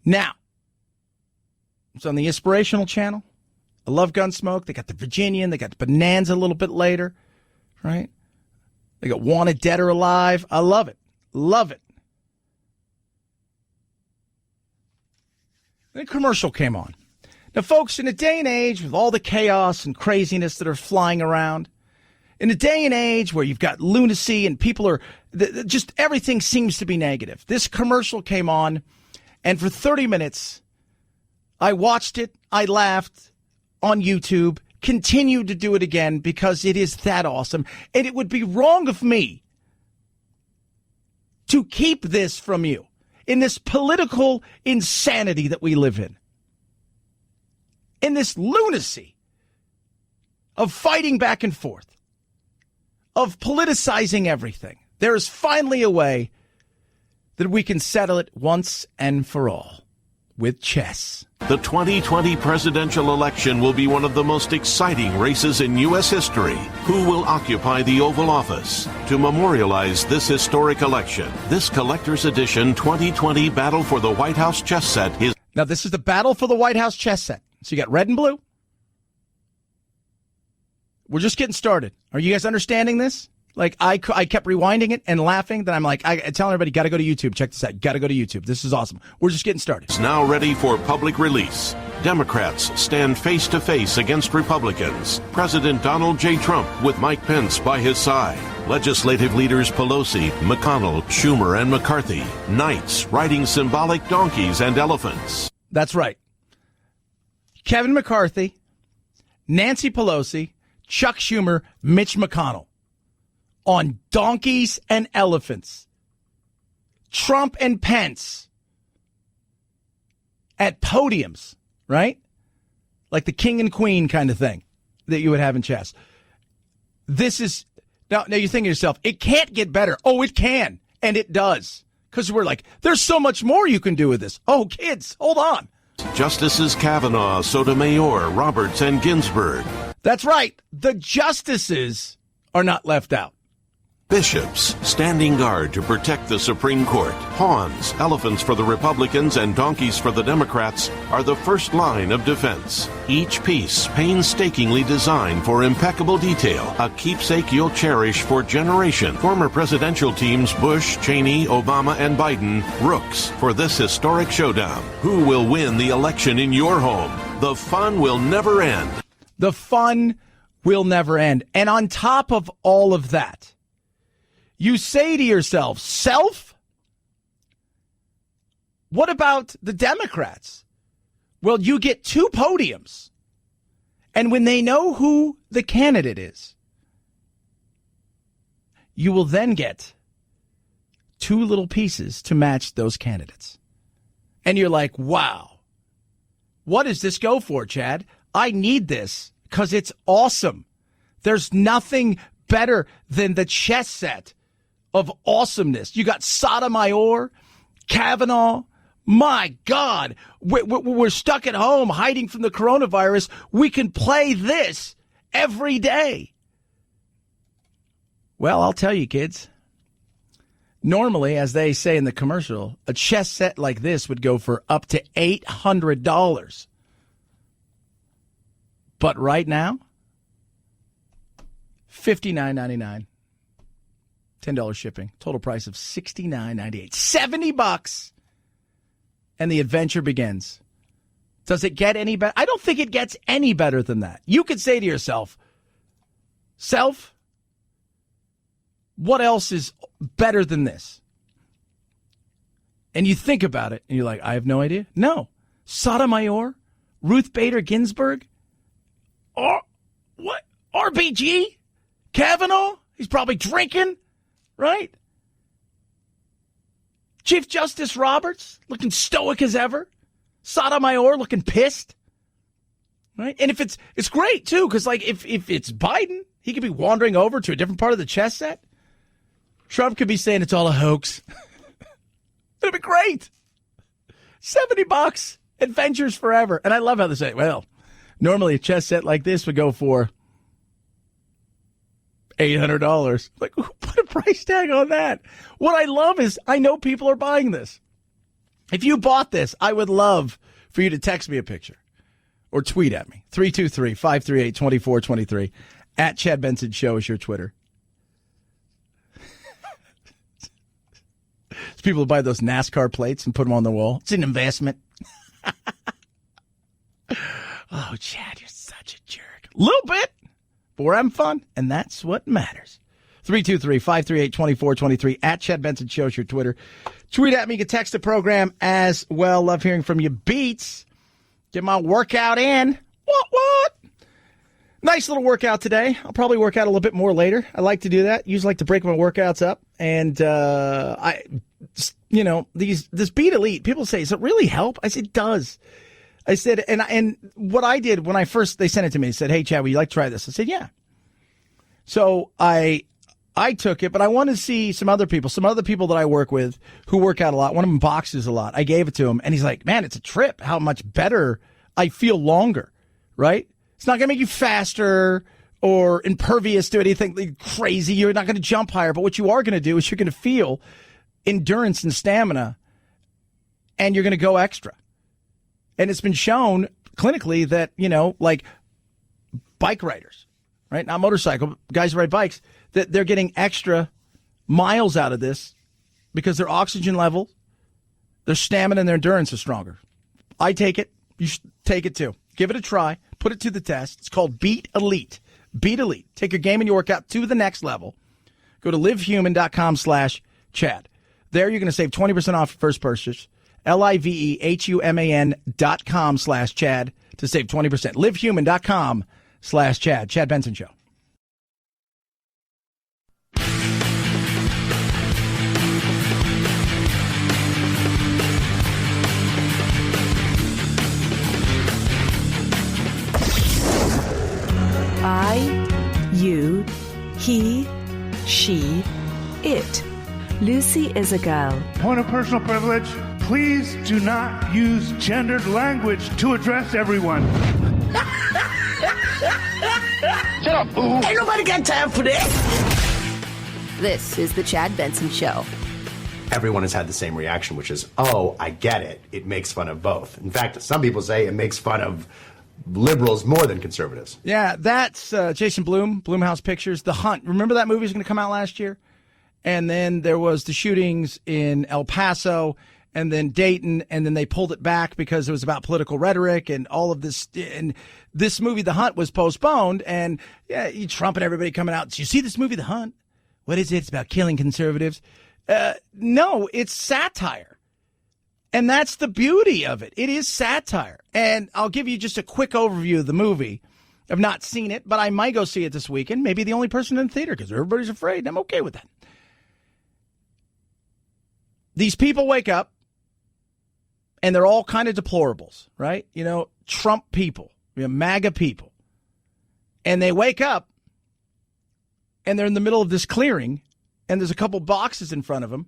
Now, it's on the Inspirational Channel. I love Gunsmoke. They got the Virginian. They got the Bonanza a little bit later, right? They got Wanted Dead or Alive. I love it. Love it. Then a commercial came on. Now, folks, in a day and age with all the chaos and craziness that are flying around, in a day and age where you've got lunacy and people are just everything seems to be negative. This commercial came on, and for 30 minutes, I watched it. I laughed on YouTube, continued to do it again because it is that awesome. And it would be wrong of me to keep this from you in this political insanity that we live in this lunacy of fighting back and forth, of politicizing everything. There is finally a way that we can settle it once and for all with chess. The 2020 presidential election will be one of the most exciting races in U.S. history. Who will occupy the Oval Office? To memorialize this historic election, this collector's edition 2020 Battle for the White House chess set is... Now, this is the Battle for the White House chess set. So you got red and blue. We're just getting started. Are you guys understanding this? Like, I kept rewinding it and laughing. Then I'm like, I telling everybody, got to go to YouTube. Check this out. Got to go to YouTube. This is awesome. We're just getting started. It's now ready for public release. Democrats stand face to face against Republicans. President Donald J. Trump with Mike Pence by his side. Legislative leaders Pelosi, McConnell, Schumer, and McCarthy. Knights riding symbolic donkeys and elephants. That's right. Kevin McCarthy, Nancy Pelosi, Chuck Schumer, Mitch McConnell. On donkeys and elephants. Trump and Pence at podiums, right? Like the king and queen kind of thing that you would have in chess. This is, now you think to yourself, it can't get better. Oh, it can. And it does. Because we're like, there's so much more you can do with this. Oh, kids, hold on. Justices Kavanaugh, Sotomayor, Roberts, and Ginsburg. That's right. The justices are not left out. Bishops standing guard to protect the Supreme Court. Pawns, elephants for the Republicans and donkeys for the Democrats, are the first line of defense. Each piece painstakingly designed for impeccable detail, a keepsake you'll cherish for generations. Former presidential teams Bush, Cheney, Obama, and Biden, rooks for this historic showdown. Who will win the election in your home? The fun will never end. The fun will never end. And on top of all of that, you say to yourself, what about the Democrats? Well, you get two podiums. And when they know who the candidate is, you will then get two little pieces to match those candidates. And you're like, wow, what does this go for, Chad? I need this because it's awesome. There's nothing better than the chess set of awesomeness. You got Sotomayor, Kavanaugh. My God, we're stuck at home hiding from the coronavirus. We can play this every day. Well, I'll tell you, kids. Normally, as they say in the commercial, a chess set like this would go for up to $800. But right now, $59.99. $10 shipping. Total price of $69.98. $70. And the adventure begins. Does it get any better? I don't think it gets any better than that. You could say to yourself, what else is better than this? And you think about it, and you're like, I have no idea. No. Sotomayor, Ruth Bader Ginsburg, what? RBG? Kavanaugh? He's probably drinking. Right? Chief Justice Roberts, looking stoic as ever. Sotomayor, looking pissed. Right? And if it's great, too, because, like, if it's Biden, he could be wandering over to a different part of the chess set. Trump could be saying it's all a hoax. It'd be great. $70. Adventures forever. And I love how they say, well, Normally a chess set like this would go for $800. Like, who put a price tag on that? What I love is I know people are buying this. If you bought this, I would love for you to text me a picture or tweet at me. 323-538-2423. At Chad Benson Show is your Twitter. There's people who buy those NASCAR plates and put them on the wall. It's an investment. Oh, Chad, you're such a jerk. A little bit, but we're having fun, and that's what matters. 323-538-2423. At Chad Benson Show is your Twitter. Tweet at me. You can text the program as well. Love hearing from you. Beats. Get my workout in. What? Nice little workout today. I'll probably work out a little bit more later. I like to do that. Usually like to break my workouts up. And, this Beat Elite, people say, does it really help? I said, it does. I said, and what I did when they sent it to me, said, hey, Chad, would you like to try this? I said, yeah. So I took it, but I wanted to see some other people that I work with who work out a lot. One of them boxes a lot. I gave it to him, and he's like, man, it's a trip how much better I feel longer, right? It's not going to make you faster or impervious to anything crazy. You're not going to jump higher, but what you are going to do is you're going to feel endurance and stamina, and you're going to go extra. And it's been shown clinically that, like bike riders, right? Not motorcycle, guys who ride bikes, that they're getting extra miles out of this because their oxygen level, their stamina, and their endurance is stronger. I take it. You should take it too. Give it a try. Put it to the test. It's called Beat Elite. Beat Elite. Take your game and your workout to the next level. Go to livehuman.com/Chad. There you're going to save 20% off your first purchase. livehuman.com/Chad to save 20%. livehuman.com/Chad. Chad Benson Show. I, you, he, she, it. Lucy is a girl. Point of personal privilege. Please do not use gendered language to address everyone. Shut up, boo. Ain't nobody got time for this. This is the Chad Benson Show. Everyone has had the same reaction, which is, oh, I get it. It makes fun of both. In fact, some people say it makes fun of liberals more than conservatives. Yeah, that's Jason Blum, Blumhouse Pictures, The Hunt. Remember that movie was going to come out last year? And then there was the shootings in El Paso and then Dayton, and then they pulled it back because it was about political rhetoric and all of this. And this movie, The Hunt, was postponed. And yeah, Trump and everybody coming out. Did you see this movie, The Hunt? What is it? It's about killing conservatives. No, it's satire. And that's the beauty of it. It is satire. And I'll give you just a quick overview of the movie. I've not seen it, but I might go see it this weekend. Maybe the only person in the theater because everybody's afraid. And I'm okay with that. These people wake up, and they're all kind of deplorables, right? Trump people, MAGA people. And they wake up, and they're in the middle of this clearing, and there's a couple boxes in front of them.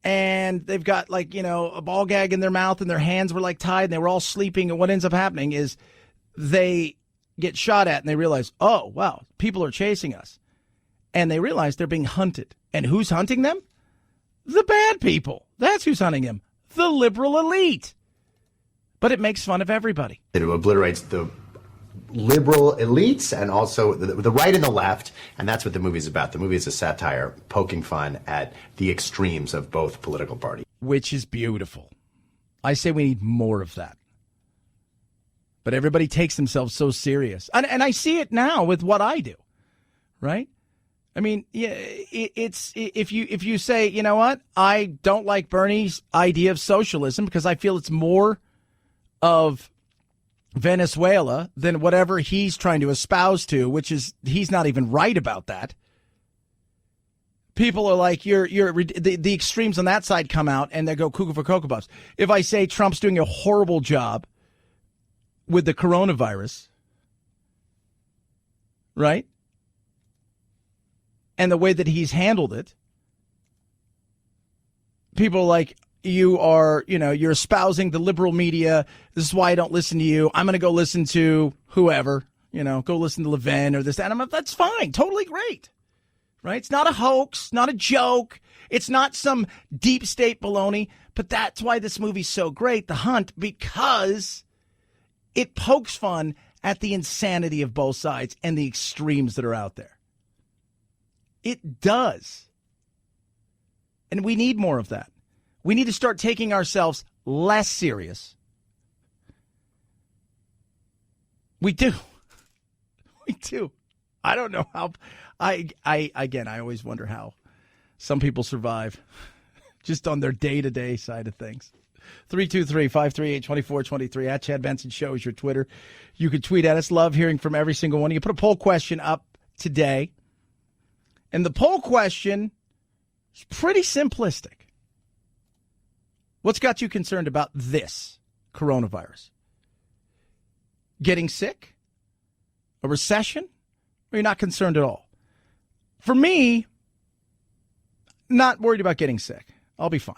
And they've got a ball gag in their mouth and their hands were tied and they were all sleeping. And what ends up happening is they get shot at and they realize, oh, wow, people are chasing us. And they realize they're being hunted. And who's hunting them? The bad people. That's who's hunting them. The liberal elite. But it makes fun of everybody. It obliterates the liberal elites and also the right and the left, and that's what the movie's about. The movie is a satire poking fun at the extremes of both political parties. Which is beautiful. I say we need more of that. But everybody takes themselves so serious. And I see it now with what I do, right? I mean, yeah, it's if you say, you know what, I don't like Bernie's idea of socialism because I feel it's more of Venezuela than whatever he's trying to espouse to, which is he's not even right about that. People are like, the extremes on that side come out and they go cuckoo for Cocoa Puffs. If I say Trump's doing a horrible job with the coronavirus, right? And the way that he's handled it, people are like, you're espousing the liberal media. This is why I don't listen to you. I'm going to go listen to whoever, go listen to Levin or this, that. That's fine. Totally great. Right? It's not a hoax, not a joke. It's not some deep state baloney. But that's why this movie's so great, The Hunt, because it pokes fun at the insanity of both sides and the extremes that are out there. It does. And we need more of that. We need to start taking ourselves less serious. We do. We do. I don't know how. I always wonder how some people survive just on their day-to-day side of things. 323-538-2423 at Chad Benson Show is your Twitter. You can tweet at us. Love hearing from every single one. You put a poll question up today. And the poll question is pretty simplistic. What's got you concerned about this coronavirus? Getting sick? A recession? Or you're not concerned at all? For me, not worried about getting sick. I'll be fine.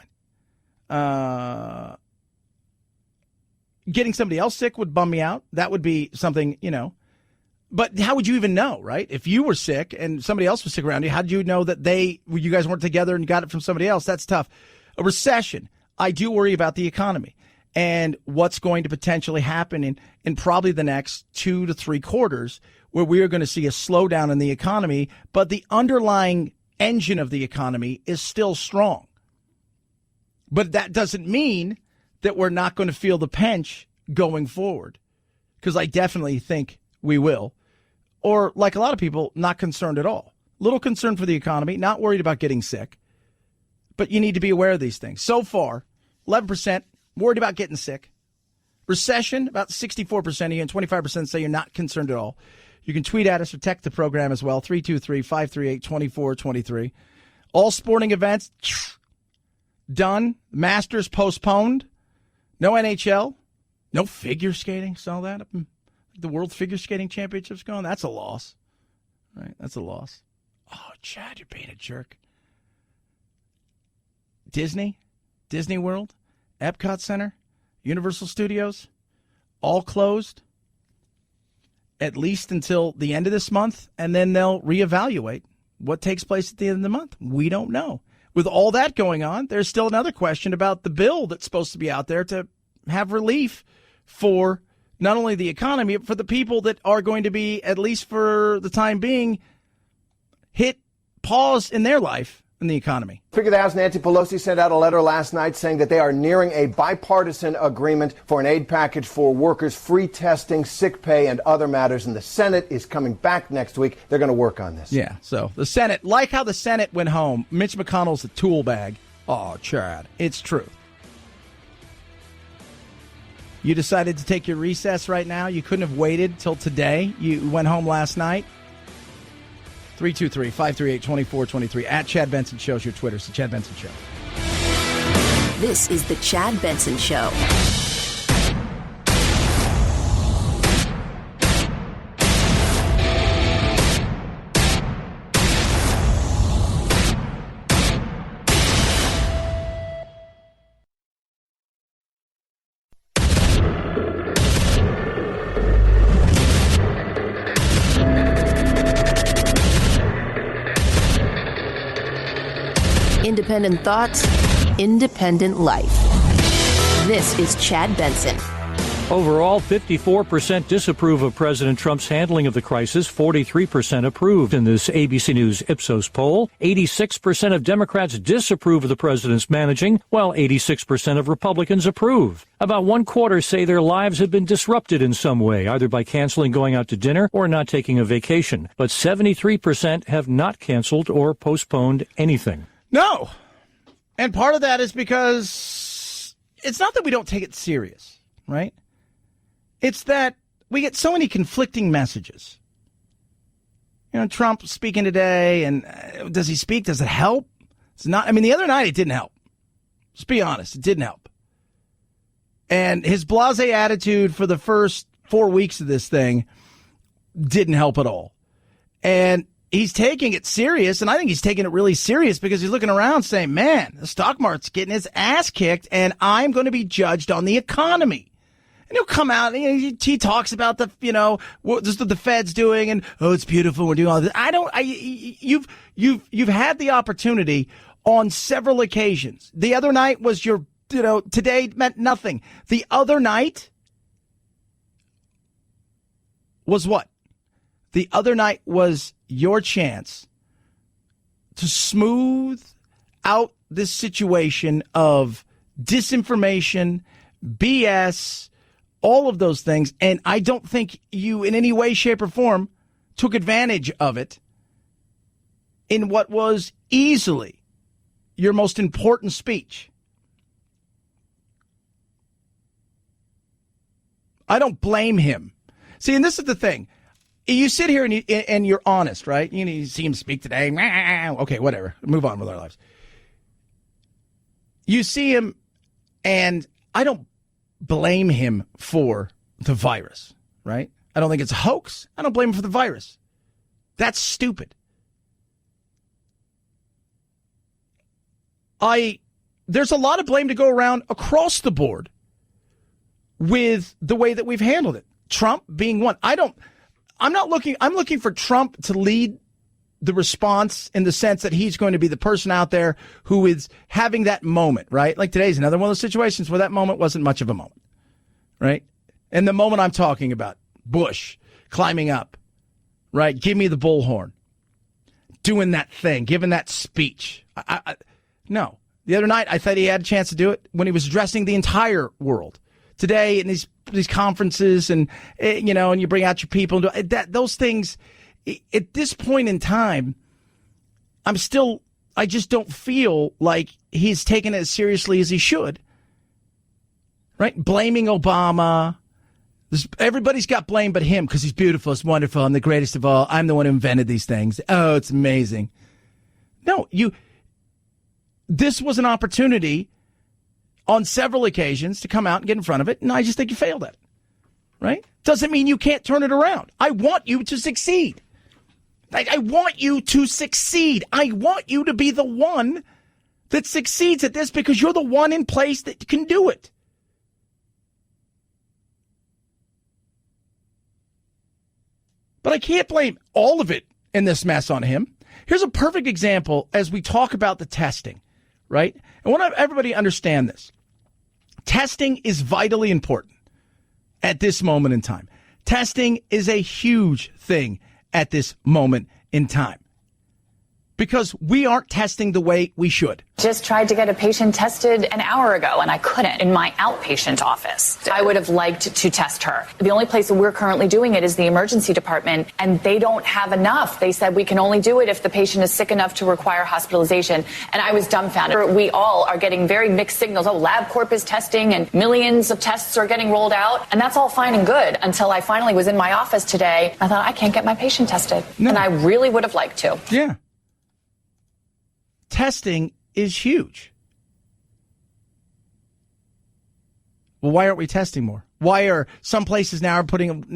Getting somebody else sick would bum me out. That would be something, But how would you even know, right? If you were sick and somebody else was sick around you, how did you know that you guys weren't together and got it from somebody else? That's tough. A recession. I do worry about the economy and what's going to potentially happen in probably the next 2 to 3 quarters, where we are going to see a slowdown in the economy, but the underlying engine of the economy is still strong. But that doesn't mean that we're not going to feel the pinch going forward, because I definitely think we will. Or, like a lot of people, not concerned at all. Little concerned for the economy, not worried about getting sick. But you need to be aware of these things. So far, 11% worried about getting sick. Recession, about 64% of you, and 25% say you're not concerned at all. You can tweet at us or text the program as well, 323-538-2423. All sporting events, done. Masters postponed. No NHL. No figure skating. Saw that? The World Figure Skating Championship's gone. That's a loss. Right? That's a loss. Oh, Chad, you're being a jerk. Disney World, Epcot Center, Universal Studios, all closed at least until the end of this month, and then they'll reevaluate what takes place at the end of the month. We don't know. With all that going on, there's still another question about the bill that's supposed to be out there to have relief for not only the economy, but for the people that are going to be, at least for the time being, hit pause in their life in the economy. Speaker of the House Nancy Pelosi sent out a letter last night saying that they are nearing a bipartisan agreement for an aid package for workers, free testing, sick pay, and other matters. And the Senate is coming back next week. They're going to work on this. Yeah, so the Senate, like how the Senate went home, Mitch McConnell's a tool bag. Oh, Chad, it's true. You decided to take your recess right now? You couldn't have waited till today? You went home last night? 323-538-2423. At Chad Benson Show is your Twitter. It's the Chad Benson Show. This is the Chad Benson Show. Independent thoughts, independent life. This is Chad Benson. Overall, 54% disapprove of President Trump's handling of the crisis, 43% approved. In this ABC News Ipsos poll, 86% of Democrats disapprove of the president's managing, while 86% of Republicans approve. About 1/4 say their lives have been disrupted in some way, either by canceling going out to dinner or not taking a vacation. But 73% have not canceled or postponed anything. No. And part of that is because it's not that we don't take it serious, right? It's that we get so many conflicting messages. Trump speaking today, and does he speak? Does it help? It's not. I mean, the other night it didn't help. Let's be honest. It didn't help. And his blasé attitude for the first 4 weeks of this thing didn't help at all. And he's taking it serious, and I think he's taking it really serious because he's looking around saying, man, the stock market's getting his ass kicked, and I'm going to be judged on the economy. And he'll come out and he talks about the, what the Fed's doing, and, oh, it's beautiful, we're doing all this. You've had the opportunity on several occasions. The other night was today meant nothing. The other night was what? The other night was your chance to smooth out this situation of disinformation, BS, all of those things. And I don't think you in any way, shape, or form took advantage of it in what was easily your most important speech. I don't blame him. See, and this is the thing. You sit here and you're honest, right? You see him speak today. Okay, whatever. Move on with our lives. You see him, and I don't blame him for the virus, right? I don't think it's a hoax. I don't blame him for the virus. That's stupid. There's a lot of blame to go around across the board with the way that we've handled it. Trump being one. I'm looking for Trump to lead the response in the sense that he's going to be the person out there who is having that moment, right? Like today's another one of those situations where that moment wasn't much of a moment, right? And the moment I'm talking about, Bush climbing up, right? Give me the bullhorn, doing that thing, giving that speech. No. The other night, I thought he had a chance to do it when he was addressing the entire world. Today, in these conferences, and and you bring out your people, and those things. At this point in time, I just don't feel like he's taken it as seriously as he should. Right? Blaming Obama. Everybody's got blame but him because he's beautiful, it's wonderful, I'm the greatest of all. I'm the one who invented these things. Oh, it's amazing. No, this was an opportunity on several occasions to come out and get in front of it, and I just think you failed at it. Right? Doesn't mean you can't turn it around. I want you to succeed. I want you to succeed. I want you to be the one that succeeds at this because you're the one in place that can do it. But I can't blame all of it in this mess on him. Here's a perfect example as we talk about the testing, right? I want everybody to understand this. Testing is vitally important at this moment in time. Testing is a huge thing at this moment in time because we aren't testing the way we should. Just tried to get a patient tested an hour ago, and I couldn't in my outpatient office. I would have liked to test her. The only place that we're currently doing it is the emergency department, and they don't have enough. They said we can only do it if the patient is sick enough to require hospitalization, and I was dumbfounded. We all are getting very mixed signals. Oh, LabCorp is testing, and millions of tests are getting rolled out, and that's all fine and good until I finally was in my office today. I thought, I can't get my patient tested, and I really would have liked to. Yeah. Testing is huge. Well, why aren't we testing more? Why are some places now putting,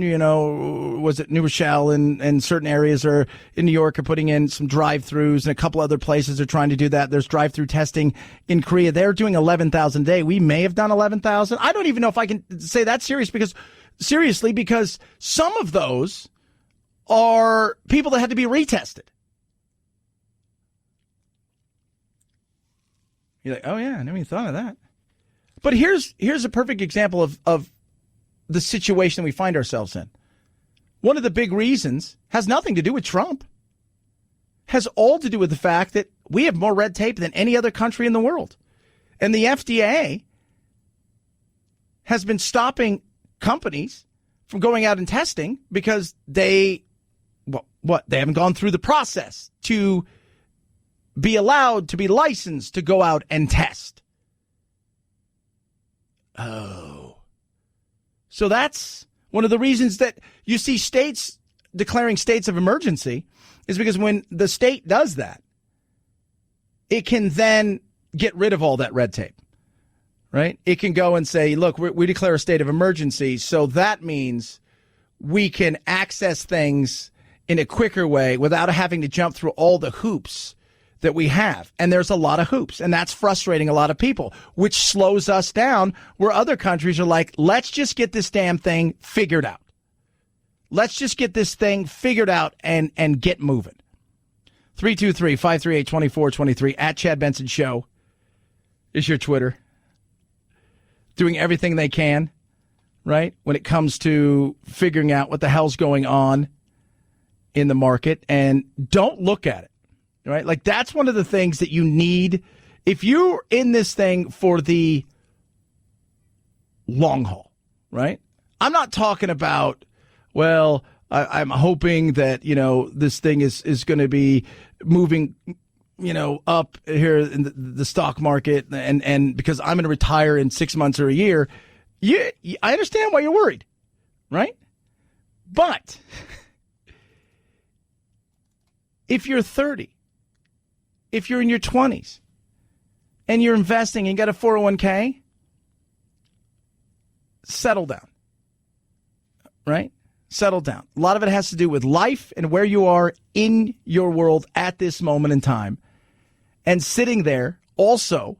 was it New Rochelle and certain areas or in New York are putting in some drive-thrus, and a couple other places are trying to do that. There's drive-through testing in Korea. They're doing 11,000 a day. We may have done 11,000. I don't even know if I can say that seriously because some of those are people that had to be retested. You're like, oh, yeah, I never even thought of that. But here's a perfect example of the situation we find ourselves in. One of the big reasons has nothing to do with Trump. Has all to do with the fact that we have more red tape than any other country in the world. And the FDA has been stopping companies from going out and testing because they haven't gone through the process to be allowed to be licensed to go out and test. Oh. So that's one of the reasons that you see states declaring states of emergency is because when the state does that, it can then get rid of all that red tape, right? It can go and say, look, we declare a state of emergency, so that means we can access things in a quicker way without having to jump through all the hoops that we have. And there's a lot of hoops, and that's frustrating a lot of people, which slows us down where other countries are like, let's just get this damn thing figured out. Let's just get this thing figured out and get moving. 323-538-2423 at Chad Benson Show is your Twitter. Doing everything they can, right, when it comes to figuring out what the hell's going on in the market. And don't look at it, right? Like, that's one of the things that you need. If you're in this thing for the long haul, right? I'm not talking about, well, I'm hoping that, this thing is going to be moving, up here in the stock market, and because I'm going to retire in 6 months or a year. I understand why you're worried, right? But if you're 30, if you're in your 20s, and you're investing and you got a 401k, settle down, right? Settle down. A lot of it has to do with life and where you are in your world at this moment in time. And sitting there, also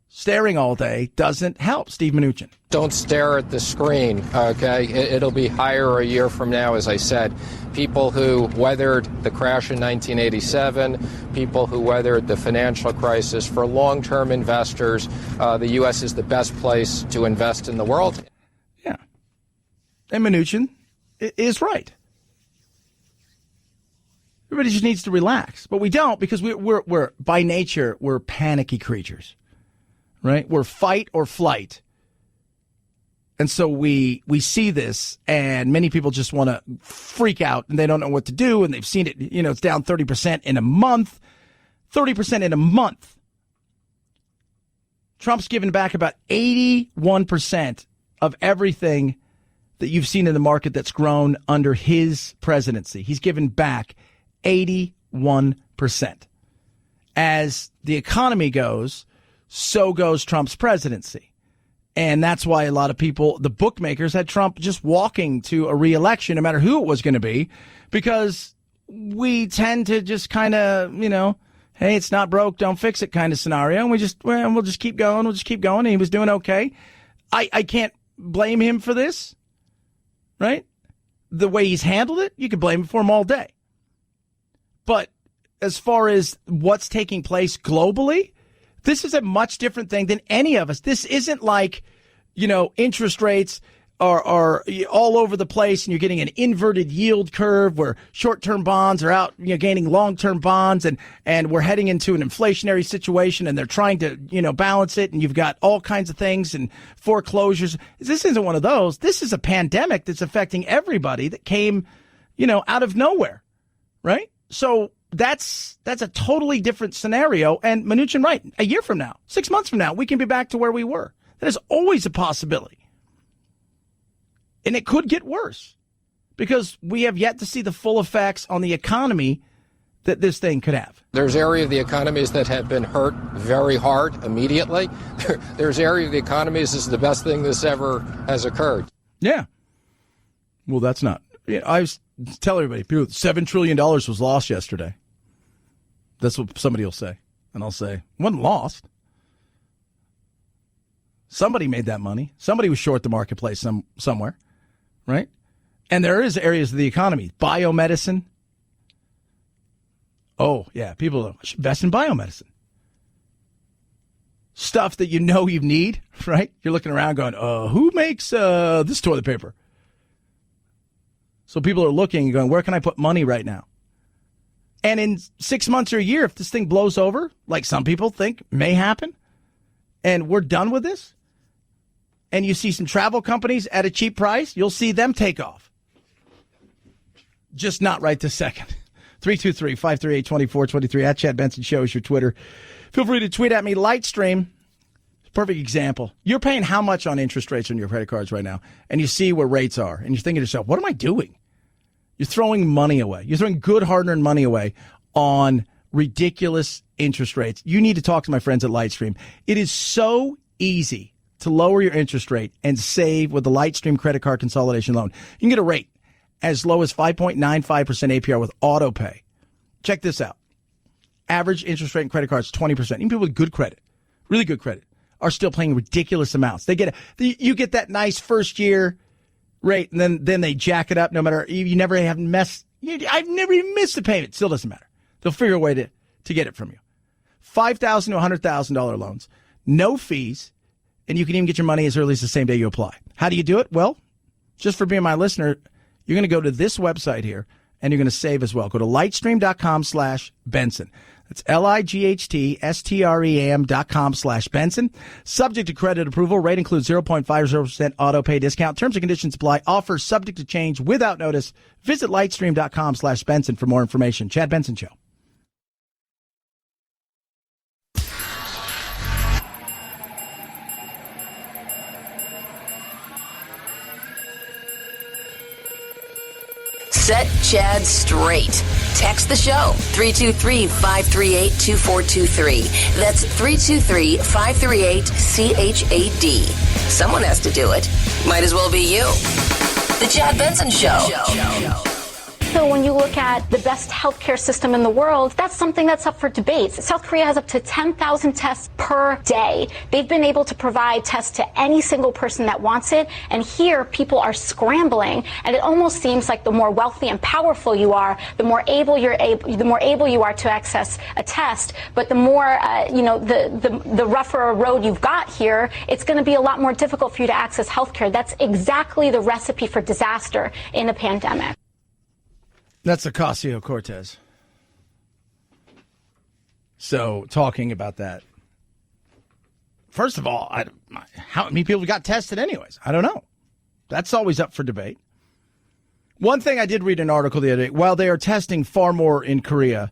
staring all day, doesn't help. Steve Mnuchin. Don't stare at the screen, okay? It'll be higher a year from now, as I said. People who weathered the crash in 1987, people who weathered the financial crisis. For long-term investors, the U.S. is the best place to invest in the world. Yeah. And Mnuchin is right. Everybody just needs to relax, but we don't, because we're by nature, we're panicky creatures, right? We're fight or flight. And so we see this, and many people just want to freak out, and they don't know what to do, and they've seen it, it's down 30% in a month. 30% in a month. Trump's given back about 81% of everything that you've seen in the market that's grown under his presidency. He's given back 81%. As the economy goes, so goes Trump's presidency. And that's why a lot of people, the bookmakers, had Trump just walking to a re-election, no matter who it was going to be, because we tend to just kind of, hey, it's not broke, don't fix it kind of scenario. And we'll just keep going. We'll just keep going. And he was doing okay. I can't blame him for this. Right? The way he's handled it, you can blame him for him all day. But as far as what's taking place globally, this is a much different thing than any of us. This isn't like, interest rates are all over the place and you're getting an inverted yield curve where short-term bonds are out, gaining long-term bonds, and we're heading into an inflationary situation and they're trying to, balance it, and you've got all kinds of things and foreclosures. This isn't one of those. This is a pandemic that's affecting everybody that came, out of nowhere, right? So that's a totally different scenario. And Mnuchin, right, a year from now, 6 months from now, we can be back to where we were. That is always a possibility. And it could get worse because we have yet to see the full effects on the economy that this thing could have. There's area of the economies that have been hurt very hard immediately. There's area of the economies, this is the best thing this ever has occurred. Yeah. Well, that's not. I was telling everybody, people, $7 trillion was lost yesterday. That's what somebody will say. And I'll say, it wasn't lost. Somebody made that money. Somebody was short the marketplace somewhere. Right? And there is areas of the economy. Biomedicine. Oh, yeah. People should invest in biomedicine. Stuff that you need, right? You're looking around going, who makes this toilet paper? So people are looking and going, where can I put money right now? And in 6 months or a year, if this thing blows over, like some people think may happen, and we're done with this, and you see some travel companies at a cheap price, you'll see them take off. Just not right this second. 323-538-2423 at Chad Benson Show is your Twitter. Feel free to tweet at me. Lightstream, perfect example. You're paying how much on interest rates on your credit cards right now? And you see where rates are. And you're thinking to yourself, what am I doing? You're throwing money away. You're throwing good hard-earned money away on ridiculous interest rates. You need to talk to my friends at Lightstream. It is so easy to lower your interest rate and save with the Lightstream credit card consolidation loan. You can get a rate as low as 5.95% APR with auto pay. Check this out. Average interest rate in credit cards, 20%. Even people with good credit, really good credit, are still paying ridiculous amounts. You get that nice first year rate, and then they jack it up no matter, you never have I've never even missed a payment. Still doesn't matter. They'll figure a way to get it from you. $5,000 to $100,000 loans, no fees, and you can even get your money as early as the same day you apply. How do you do it? Well, just for being my listener, you're going to go to this website here, and you're going to save as well. Go to lightstream.com/Benson. That's lightstream.com/Benson. Subject to credit approval. Rate includes 0.50% auto pay discount. Terms and conditions apply. Offer subject to change without notice. Visit lightstream.com/Benson for more information. Chad Benson Show. Set Chad straight. Text the show, 323-538-2423. That's 323-538-CHAD. Someone has to do it. Might as well be you. The Chad Benson Show. So when you look at the best healthcare system in the world, that's something that's up for debate. South Korea has up to 10,000 tests per day. They've been able to provide tests to any single person that wants it. And here, people are scrambling. And it almost seems like the more wealthy and powerful you are, the more able you are to access a test. But the more, the rougher a road you've got here, it's going to be a lot more difficult for you to access healthcare. That's exactly the recipe for disaster in a pandemic. That's Ocasio-Cortez. So, talking about that. First of all, how many people got tested anyways? I don't know. That's always up for debate. One thing I did read an article the other day, while they are testing far more in Korea,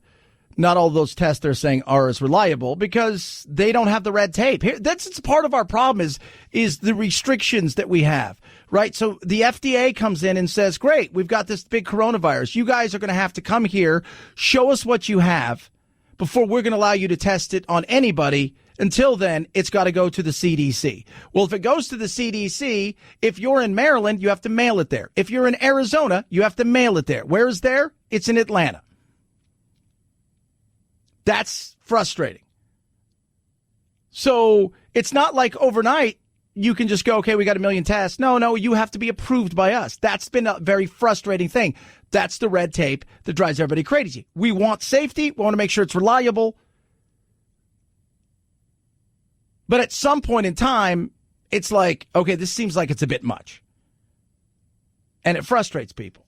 not all those tests they're saying are as reliable because they don't have the red tape. That's part of our problem is the restrictions that we have. Right. So the FDA comes in and says, great, we've got this big coronavirus. You guys are going to have to come here, show us what you have before we're going to allow you to test it on anybody. Until then, it's got to go to the CDC. Well, if it goes to the CDC, if you're in Maryland, you have to mail it there. If you're in Arizona, you have to mail it there. Where is there? It's in Atlanta. That's frustrating. So it's not like overnight you can just go, okay, we got 1 million tests. No, you have to be approved by us. That's been a very frustrating thing. That's the red tape that drives everybody crazy. We want safety. We want to make sure it's reliable. But at some point in time, it's like, okay, this seems like it's a bit much. And it frustrates people.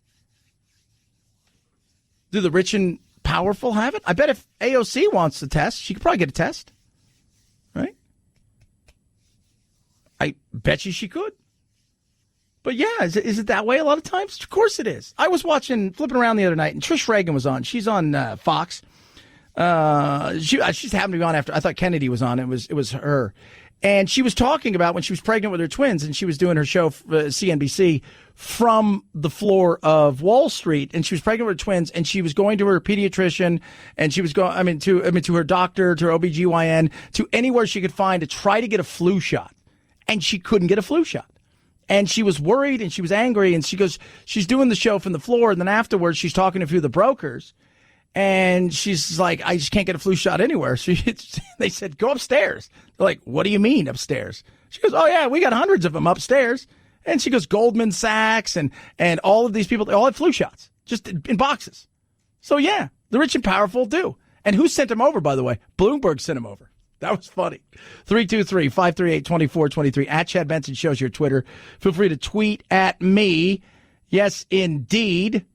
Do the rich and powerful have it? I bet if AOC wants a test, she could probably get a test. Right? I bet you she could. But yeah, is it that way a lot of times? Of course it is. I was flipping around the other night, and Trish Reagan was on. She's on Fox. She just happened to be on after. I thought Kennedy was on. It was her. And she was talking about when she was pregnant with her twins, and she was doing her show, CNBC, from the floor of Wall Street, and she was pregnant with her twins, and she was going to her pediatrician, and she was going, to her doctor, to her OBGYN, to anywhere she could find to try to get a flu shot. And she couldn't get a flu shot. And she was worried and she was angry. And she goes, she's doing the show from the floor. And then afterwards, she's talking to a few of the brokers. And she's like, I just can't get a flu shot anywhere. So they said, go upstairs. They're like, what do you mean upstairs? She goes, oh, yeah, we got hundreds of them upstairs. And she goes, Goldman Sachs and all of these people, they all had flu shots just in boxes. So, yeah, the rich and powerful do. And who sent them over, by the way? Bloomberg sent them over. That was funny. 323-538-2423. At Chad Benson shows your Twitter. Feel free to tweet at me. Yes, indeed.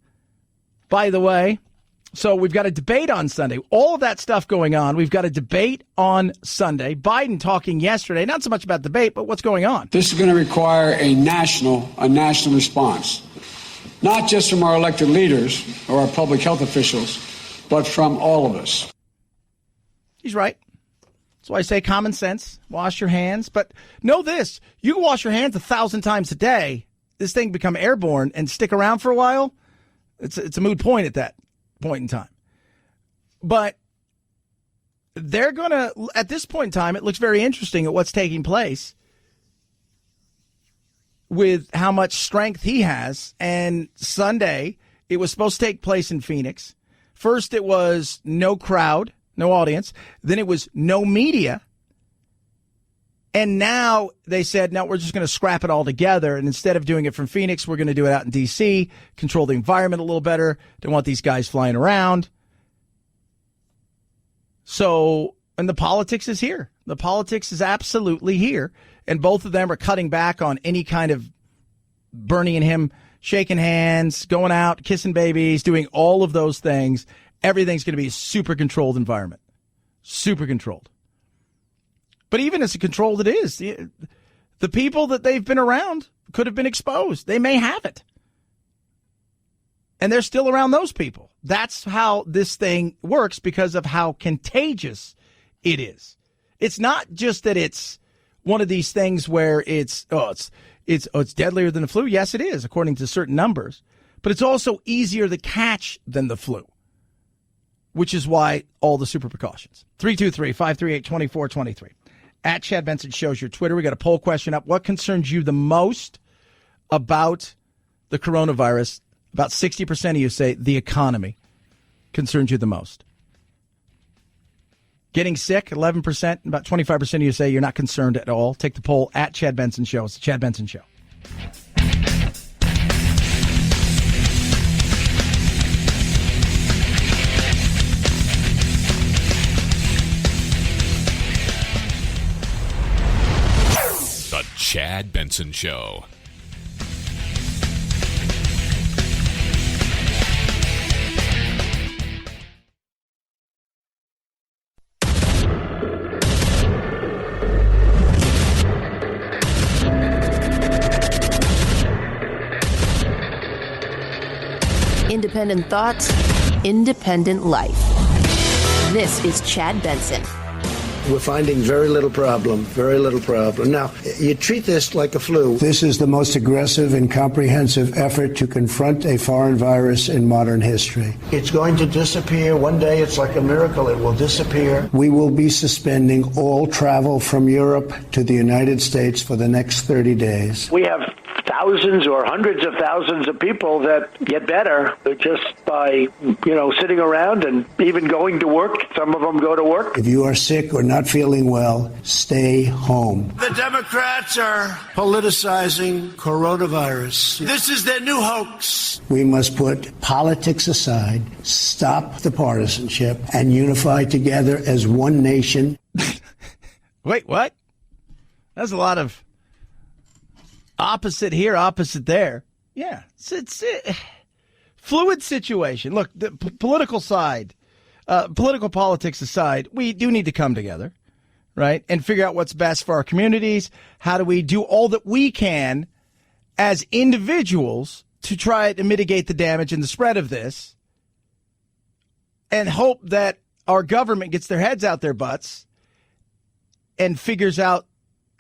By the way, so we've got a debate on Sunday. All of that stuff going on. We've got a debate on Sunday. Biden talking yesterday, not so much about debate, but what's going on. This is going to require a national response, not just from our elected leaders or our public health officials, but from all of us. He's right. That's why I say common sense, wash your hands. But know this, you can wash your hands 1,000 times a day. This thing become airborne and stick around for a while. It's a moot point at that point in time. But they're going to, at this point in time, it looks very interesting at what's taking place. with how much strength he has. And Sunday, it was supposed to take place in Phoenix. First, it was no crowd, no audience. Then it was no media. And now they said, no, we're just going to scrap it all together. And instead of doing it from Phoenix, we're going to do it out in D.C., control the environment a little better. Don't want these guys flying around. So, and the politics is here. The politics is absolutely here. And both of them are cutting back on any kind of Bernie and him shaking hands, going out, kissing babies, doing all of those things. Everything's going to be a super controlled environment. Super controlled. But even as controlled it is, the people that they've been around could have been exposed. They may have it. And they're still around those people. That's how this thing works because of how contagious it is. It's not just that it's one of these things where it's deadlier than the flu. Yes, it is, according to certain numbers. But it's also easier to catch than the flu, which is why all the super precautions. 323-538-2423. At Chad Benson Show's your Twitter. We got a poll question up. What concerns you the most about the coronavirus? About 60% of you say the economy concerns you the most. Getting sick, 11%. About 25% of you say you're not concerned at all. Take the poll at Chad Benson Show. It's the Chad Benson Show. The Chad Benson Show. Independent thoughts, independent life. This is Chad Benson. We're finding very little problem. Now, you treat this like a flu. This is the most aggressive and comprehensive effort to confront a foreign virus in modern history. It's going to disappear. One day, it's like a miracle. It will disappear. We will be suspending all travel from Europe to the United States for the next 30 days. We have thousands or hundreds of thousands of people that get better just by, sitting around and even going to work. Some of them go to work. If you are sick or not feeling well, stay home. The Democrats are politicizing coronavirus. This is their new hoax. We must put politics aside, stop the partisanship, and unify together as one nation. Wait, what? That's a lot of opposite here, opposite there. Yeah, it's fluid situation. Look, the political side, political politics aside, we do need to come together, right, and figure out what's best for our communities. How do we do all that we can as individuals to try to mitigate the damage and the spread of this, and hope that our government gets their heads out their butts and figures out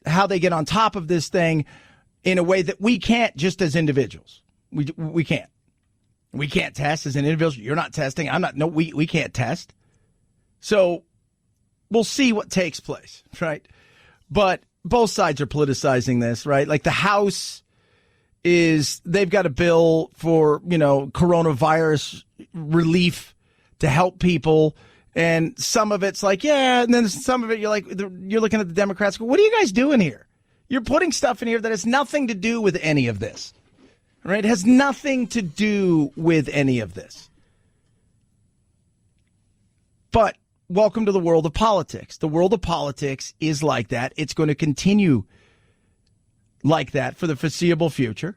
how they get on top of this thing in a way that we can't just as individuals. We can't. We can't test as an individual. You're not testing. I'm not. No, we can't test. So we'll see what takes place, right? But both sides are politicizing this, right? Like the House they've got a bill for, coronavirus relief to help people. And some of it's like, yeah. And then some of it, you're looking at the Democrats. Go, what are you guys doing here? You're putting stuff in here that has nothing to do with any of this, right? It has nothing to do with any of this. But welcome to the world of politics. The world of politics is like that. It's going to continue like that for the foreseeable future.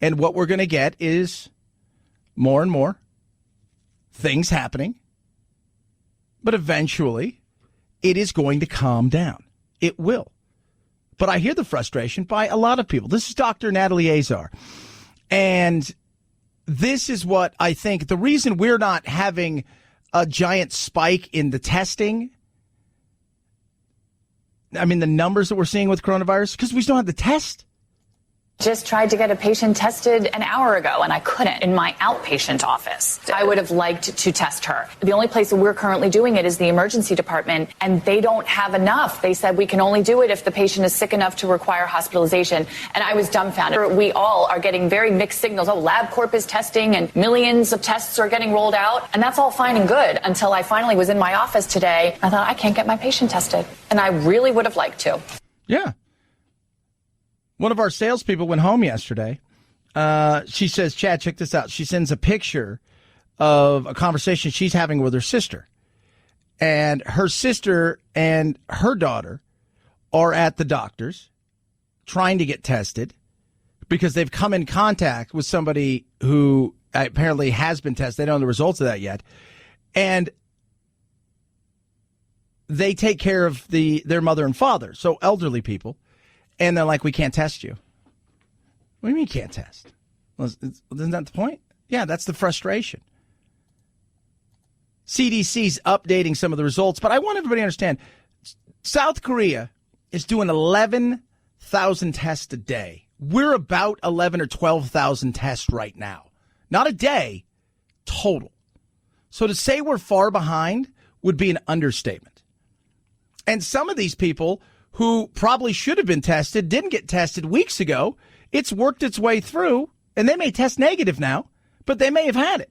And what we're going to get is more and more things happening. But eventually, it is going to calm down. It will. But I hear the frustration by a lot of people. This is Dr. Natalie Azar. And this is what I think the reason we're not having a giant spike in the testing, the numbers that we're seeing with coronavirus, because we still have the test. Just tried to get a patient tested an hour ago, and I couldn't in my outpatient office. I would have liked to test her. The only place that we're currently doing it is the emergency department, and they don't have enough. They said we can only do it if the patient is sick enough to require hospitalization, and I was dumbfounded. We all are getting very mixed signals. Oh, LabCorp is testing, and millions of tests are getting rolled out, and that's all fine and good until I finally was in my office today. I thought, I can't get my patient tested, and I really would have liked to. Yeah. One of our salespeople went home yesterday. She says, Chad, check this out. She sends a picture of a conversation she's having with her sister. And her sister and her daughter are at the doctor's trying to get tested because they've come in contact with somebody who apparently has been tested. They don't know the results of that yet. And they take care of their mother and father, so elderly people. And they're like, we can't test you. What do you mean can't test? Well, isn't that the point? Yeah, that's the frustration. CDC's updating some of the results, but I want everybody to understand, South Korea is doing 11,000 tests a day. We're about 11 or 12,000 tests right now. Not a day, total. So to say we're far behind would be an understatement. And some of these people who probably should have been tested, didn't get tested weeks ago. It's worked its way through, and they may test negative now, but they may have had it.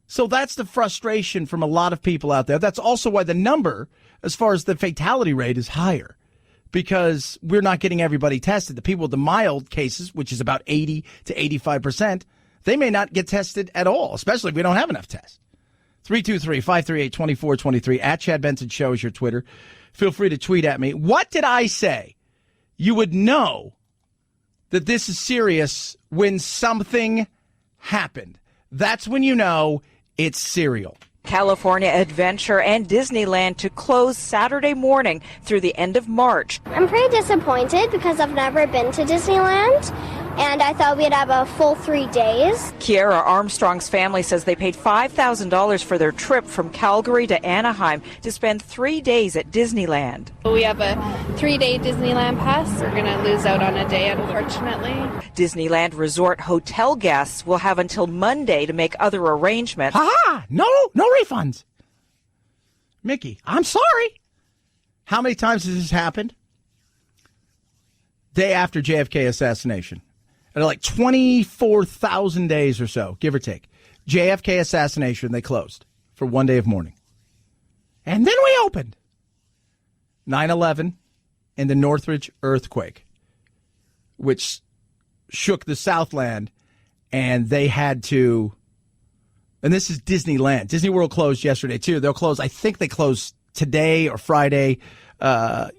So that's the frustration from a lot of people out there. That's also why the number, as far as the fatality rate, is higher, because we're not getting everybody tested. The people with the mild cases, which is about 80 to 85%, they may not get tested at all, especially if we don't have enough tests. 323-538-2423, at Chad Benson Show is your Twitter. Feel free to tweet at me. What did I say? You would know that this is serious when something happened. That's when you know it's serial. California Adventure and Disneyland to close Saturday morning through the end of March. I'm pretty disappointed because I've never been to Disneyland, and I thought we'd have a full 3 days. Kiara Armstrong's family says they paid $5,000 for their trip from Calgary to Anaheim to spend 3 days at Disneyland. We have a 3-day Disneyland pass. We're going to lose out on a day, unfortunately. Disneyland Resort hotel guests will have until Monday to make other arrangements. Ha! No refunds. Mickey, I'm sorry. How many times has this happened? Day after JFK assassination. At like 24,000 days or so, give or take. JFK assassination, they closed for 1 day of mourning. And then we opened. 9/11 and the Northridge earthquake, which shook the Southland, and they had to, and this is Disneyland. Disney World closed yesterday, too. They'll close, I think they closed today or Friday. And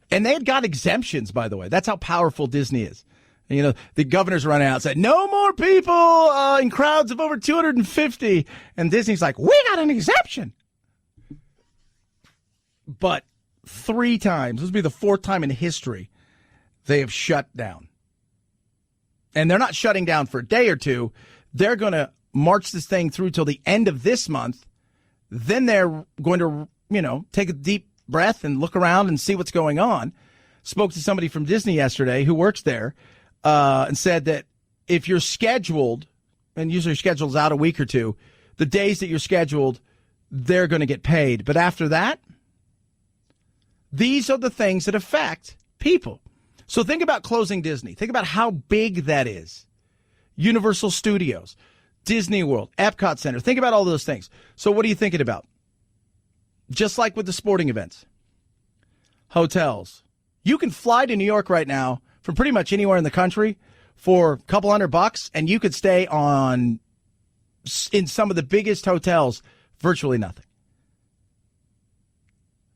they had got exemptions, by the way. That's how powerful Disney is. You know, the governor's running out and said, no more people in crowds of over 250. And Disney's like, we got an exemption. But 3 times, this will be the 4th time in history, they have shut down. And they're not shutting down for a day or two. They're going to march this thing through till the end of this month. Then they're going to, take a deep breath and look around and see what's going on. Spoke to somebody from Disney yesterday who works there and said that if you're scheduled, and usually your schedule's out a week or two, the days that you're scheduled, they're going to get paid. But after that, these are the things that affect people. So think about closing Disney. Think about how big that is. Universal Studios, Disney World, Epcot Center. Think about all those things. So what are you thinking about? Just like with the sporting events, hotels. You can fly to New York right now from pretty much anywhere in the country for a couple $100, and you could stay in some of the biggest hotels, virtually nothing.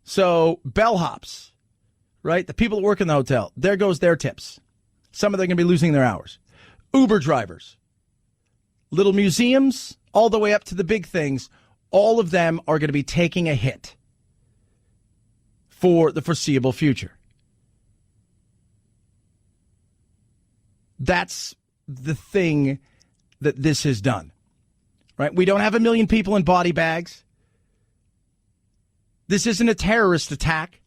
So bellhops, right? The people that work in the hotel, there goes their tips. Some of them are going to be losing their hours. Uber drivers, little museums, all the way up to the big things. All of them are going to be taking a hit for the foreseeable future. That's the thing that this has done, right? We don't have 1 million people in body bags. This isn't a terrorist attack.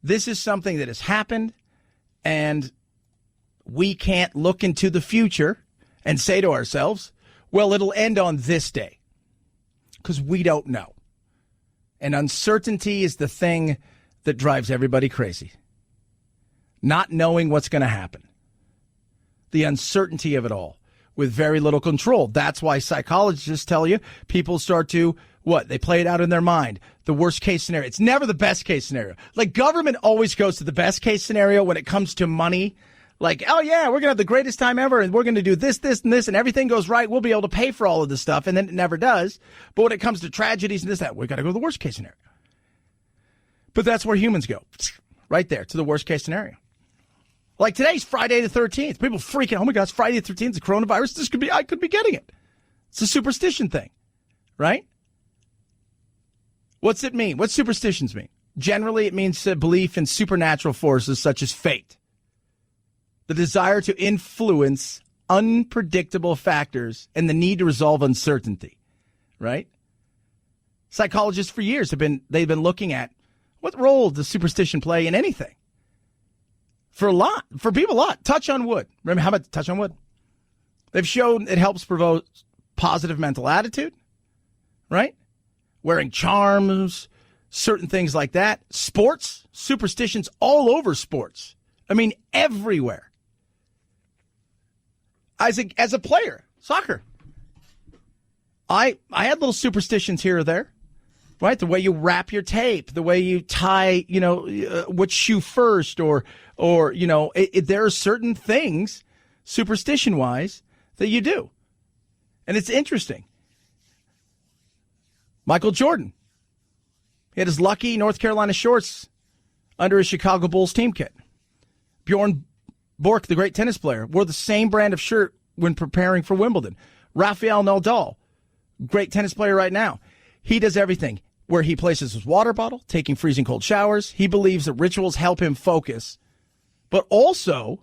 This is something that has happened, and we can't look into the future and say to ourselves, well, it'll end on this day, because we don't know. And uncertainty is the thing that drives everybody crazy. Not knowing what's going to happen. The uncertainty of it all with very little control. That's why psychologists tell you people start to, they play it out in their mind. The worst case scenario. It's never the best case scenario. Like, government always goes to the best case scenario when it comes to money. Like, oh yeah, we're going to have the greatest time ever, and we're going to do this, this, and this, and everything goes right. We'll be able to pay for all of this stuff, and then it never does. But when it comes to tragedies and this, that, we've got to go to the worst case scenario. But that's where humans go. Right there, to the worst case scenario. Like, today's Friday the 13th. People freaking, oh my God, it's Friday the 13th, the coronavirus. I could be getting it. It's a superstition thing, right? What's it mean? What superstitions mean? Generally, it means a belief in supernatural forces such as fate. The desire to influence unpredictable factors and the need to resolve uncertainty, right? Psychologists for years they've been looking at what role does superstition play in anything? For people a lot. Touch on wood. Remember, how about touch on wood? They've shown it helps promote positive mental attitude, right? Wearing charms, certain things like that. Sports, superstitions all over sports. I mean, everywhere. As a player, soccer, I had little superstitions here or there, right? The way you wrap your tape, the way you tie, which shoe first, or there are certain things, superstition-wise, that you do. And it's interesting. Michael Jordan, he had his lucky North Carolina shorts under his Chicago Bulls team kit. Bjorn Borg, the great tennis player, wore the same brand of shirt when preparing for Wimbledon. Rafael Nadal, great tennis player right now. He does everything where he places his water bottle, taking freezing cold showers. He believes that rituals help him focus. But also,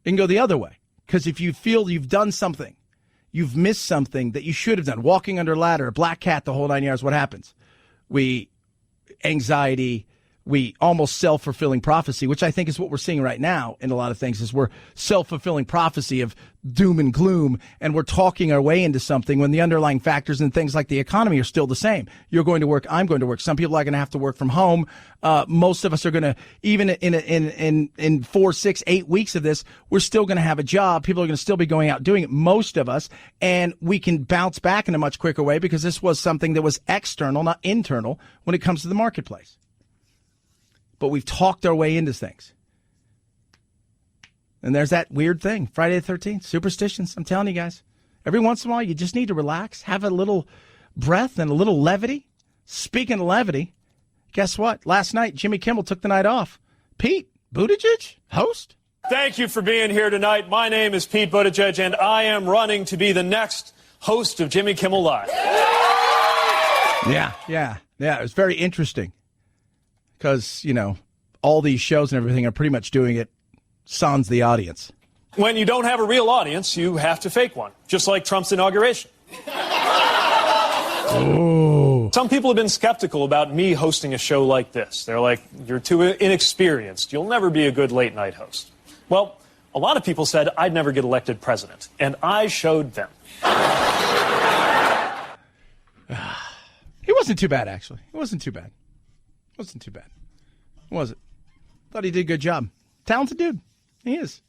it can go the other way. Because if you feel you've done something, you've missed something that you should have done, walking under a ladder, a black cat, the whole 9 yards, what happens? Anxiety, we almost self-fulfilling prophecy, which I think is what we're seeing right now in a lot of things, is we're self-fulfilling prophecy of doom and gloom, and we're talking our way into something when the underlying factors and things like the economy are still the same. You're going to work, I'm going to work. Some people are going to have to work from home. Most of us are going to, even in 4, 6, 8 weeks of this, we're still going to have a job. People are going to still be going out doing it, most of us, and we can bounce back in a much quicker way because this was something that was external, not internal, when it comes to the marketplace. But we've talked our way into things. And there's that weird thing, Friday the 13th, superstitions. I'm telling you guys, every once in a while, you just need to relax, have a little breath and a little levity. Speaking of levity, guess what? Last night, Jimmy Kimmel took the night off. Pete Buttigieg, host. Thank you for being here tonight. My name is Pete Buttigieg, and I am running to be the next host of Jimmy Kimmel Live. Yeah. It was very interesting. Because, all these shows and everything are pretty much doing it sans the audience. When you don't have a real audience, you have to fake one, just like Trump's inauguration. Oh. Some people have been skeptical about me hosting a show like this. They're like, you're too inexperienced. You'll never be a good late-night host. Well, a lot of people said I'd never get elected president, and I showed them. He wasn't too bad, actually. It wasn't too bad. Was it? Thought he did a good job. Talented dude. He is.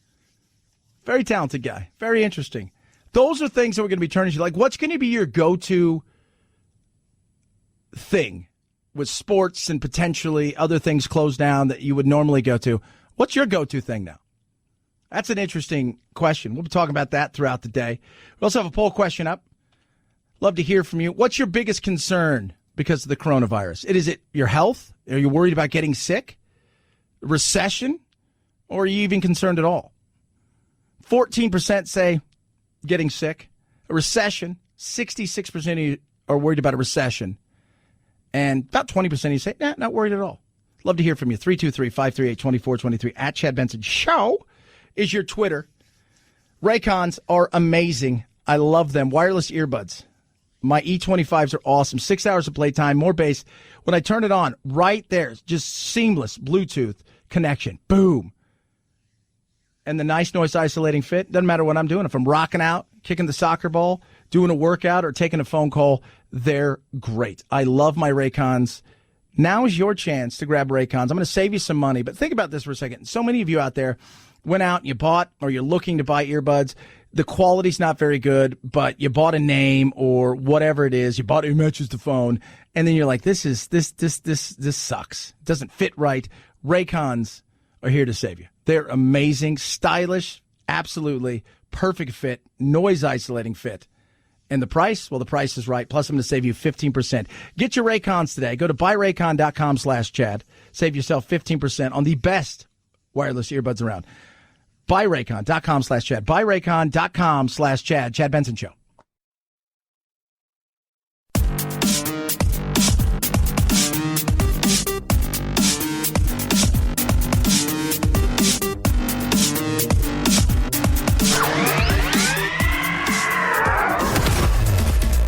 Very talented guy. Very interesting. Those are things that we're going to be turning to. Like, what's going to be your go-to thing with sports and potentially other things closed down that you would normally go to? What's your go-to thing now? That's an interesting question. We'll be talking about that throughout the day. We also have a poll question up. Love to hear from you. What's your biggest concern because of the coronavirus? Is it your health? Are you worried about getting sick? Recession? Or are you even concerned at all? 14% say getting sick. A recession, 66% of you are worried about a recession. And about 20% of you say, nah, not worried at all. Love to hear from you. 323-538-2423 at Chad Benson Show is your Twitter. Raycons are amazing. I love them. Wireless earbuds. My E25s are awesome. 6 hours of playtime, more bass. When I turn it on, right there, just seamless Bluetooth connection. Boom. And the nice noise isolating fit, doesn't matter what I'm doing. If I'm rocking out, kicking the soccer ball, doing a workout, or taking a phone call, they're great. I love my Raycons. Now is your chance to grab Raycons. I'm going to save you some money, but think about this for a second. So many of you out there went out and you bought, or you're looking to buy earbuds. The quality's not very good, but you bought a name or whatever it is. You bought it matches the phone, and then you're like, this sucks. It doesn't fit right. Raycons are here to save you. They're amazing, stylish, absolutely perfect fit, noise isolating fit. And the price? Well, the price is right. Plus, I'm going to save you 15%. Get your Raycons today. Go to buyraycon.com/Chad. Save yourself 15% on the best wireless earbuds around. Buyraycon.com/Chad. Buyraycon.com/Chad. Chad Benson Show.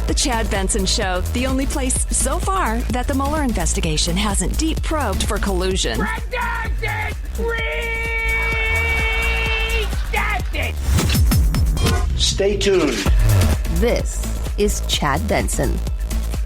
The Chad Benson Show, the only place so far that the Mueller investigation hasn't deep probed for collusion. Redacted! Redacted! Stay tuned. This is Chad Benson.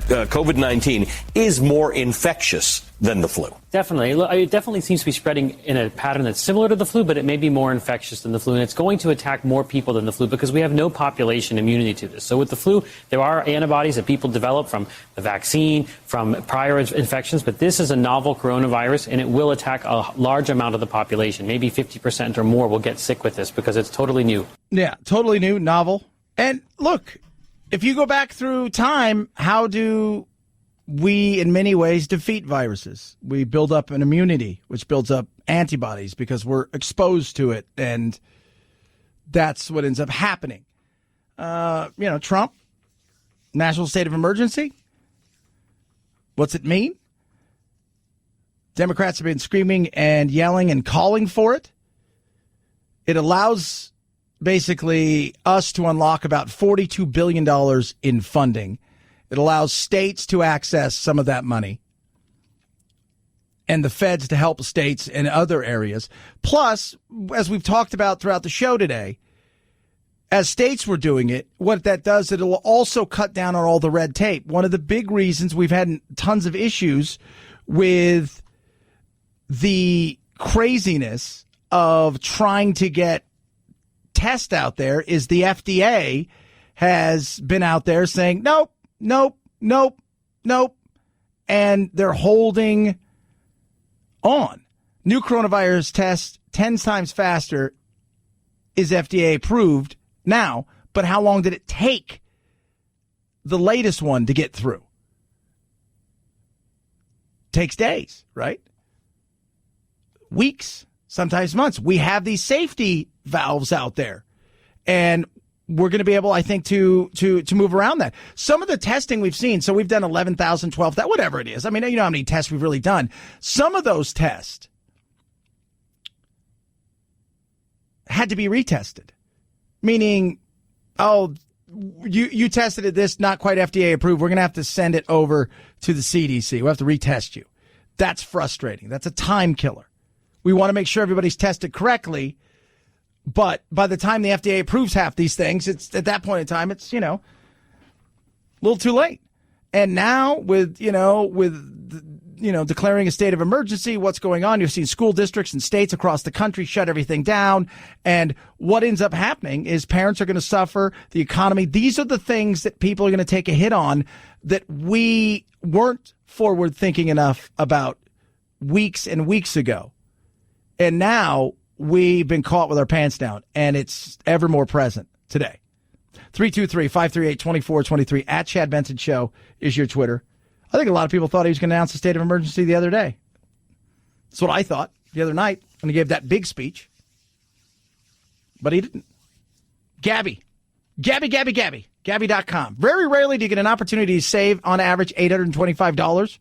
COVID-19 is more infectious than the flu. Definitely. It definitely seems to be spreading in a pattern that's similar to the flu, but it may be more infectious than the flu, and it's going to attack more people than the flu because we have no population immunity to this. So with the flu, there are antibodies that people develop from the vaccine, from prior infections, but this is a novel coronavirus, and it will attack a large amount of the population. Maybe 50% or more will get sick with this because it's totally new. Yeah, totally new, novel. And look, if you go back through time, how do we, in many ways, defeat viruses? We build up an immunity, which builds up antibodies because we're exposed to it, and that's what ends up happening. Trump, national state of emergency. What's it mean? Democrats have been screaming and yelling and calling for it. It allows basically us to unlock about $42 billion in funding. It allows states to access some of that money and the feds to help states in other areas. Plus, as we've talked about throughout the show today, as states were doing it, what that does, it will also cut down on all the red tape. One of the big reasons we've had tons of issues with the craziness of trying to get test out there is the FDA has been out there saying, nope. And they're holding on. New coronavirus test 10 times faster is FDA approved now, but how long did it take the latest one to get through? Takes days, right? Weeks, sometimes months. We have these safety valves out there, and we're going to be able, I think, to move around that. Some of the testing we've seen, so we've done 11,000, 12,000, whatever it is. I mean, you know how many tests we've really done. Some of those tests had to be retested, meaning, you tested it this, not quite FDA approved. We're going to have to send it over to the CDC. We'll have to retest you. That's frustrating. That's a time killer. We want to make sure everybody's tested correctly. But by the time the FDA approves half these things, it's at that point in time, it's, a little too late. And now with declaring a state of emergency, what's going on? You've seen school districts and states across the country shut everything down. And what ends up happening is parents are going to suffer, the economy. These are the things that people are going to take a hit on that we weren't forward thinking enough about weeks and weeks ago. And now we've been caught with our pants down, and it's ever more present today. 323-538-2423 at Chad Benson Show is your Twitter. I think a lot of people thought he was going to announce a state of emergency the other day. That's what I thought the other night when he gave that big speech. But he didn't. Gabby. Gabby.com. Very rarely do you get an opportunity to save, on average, $825,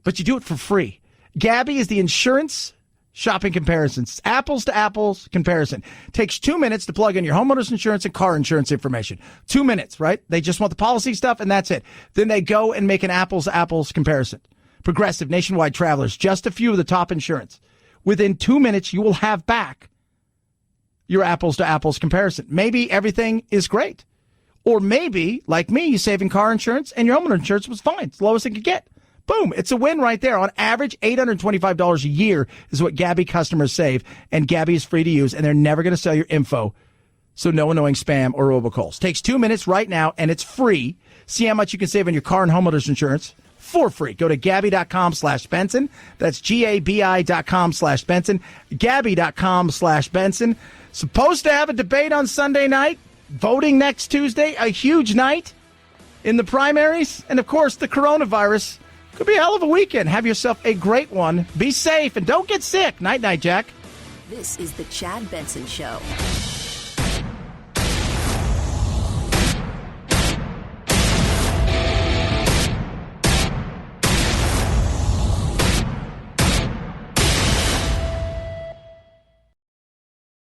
but you do it for free. Gabby is the insurance shopping comparisons. Apples to apples comparison. Takes 2 minutes to plug in your homeowner's insurance and car insurance information. 2 minutes, right? They just want the policy stuff, and that's it. Then they go and make an apples to apples comparison. Progressive, Nationwide, Travelers, just a few of the top insurance. Within 2 minutes, you will have back your apples to apples comparison. Maybe everything is great. Or maybe, like me, you saving car insurance and your homeowner insurance was fine. It's the lowest it could get. Boom. It's a win right there. On average, $825 a year is what Gabby customers save. And Gabby is free to use, and they're never going to sell your info. So no annoying spam or robocalls. Takes 2 minutes right now, and it's free. See how much you can save on your car and homeowner's insurance for free. Go to Gabby.com/Benson. That's GABI.com/Benson. Gabby.com/Benson. Supposed to have a debate on Sunday night. Voting next Tuesday. A huge night in the primaries. And, of course, the coronavirus. Could be a hell of a weekend. Have yourself a great one. Be safe and don't get sick. Night-night, Jack. This is the Chad Benson Show.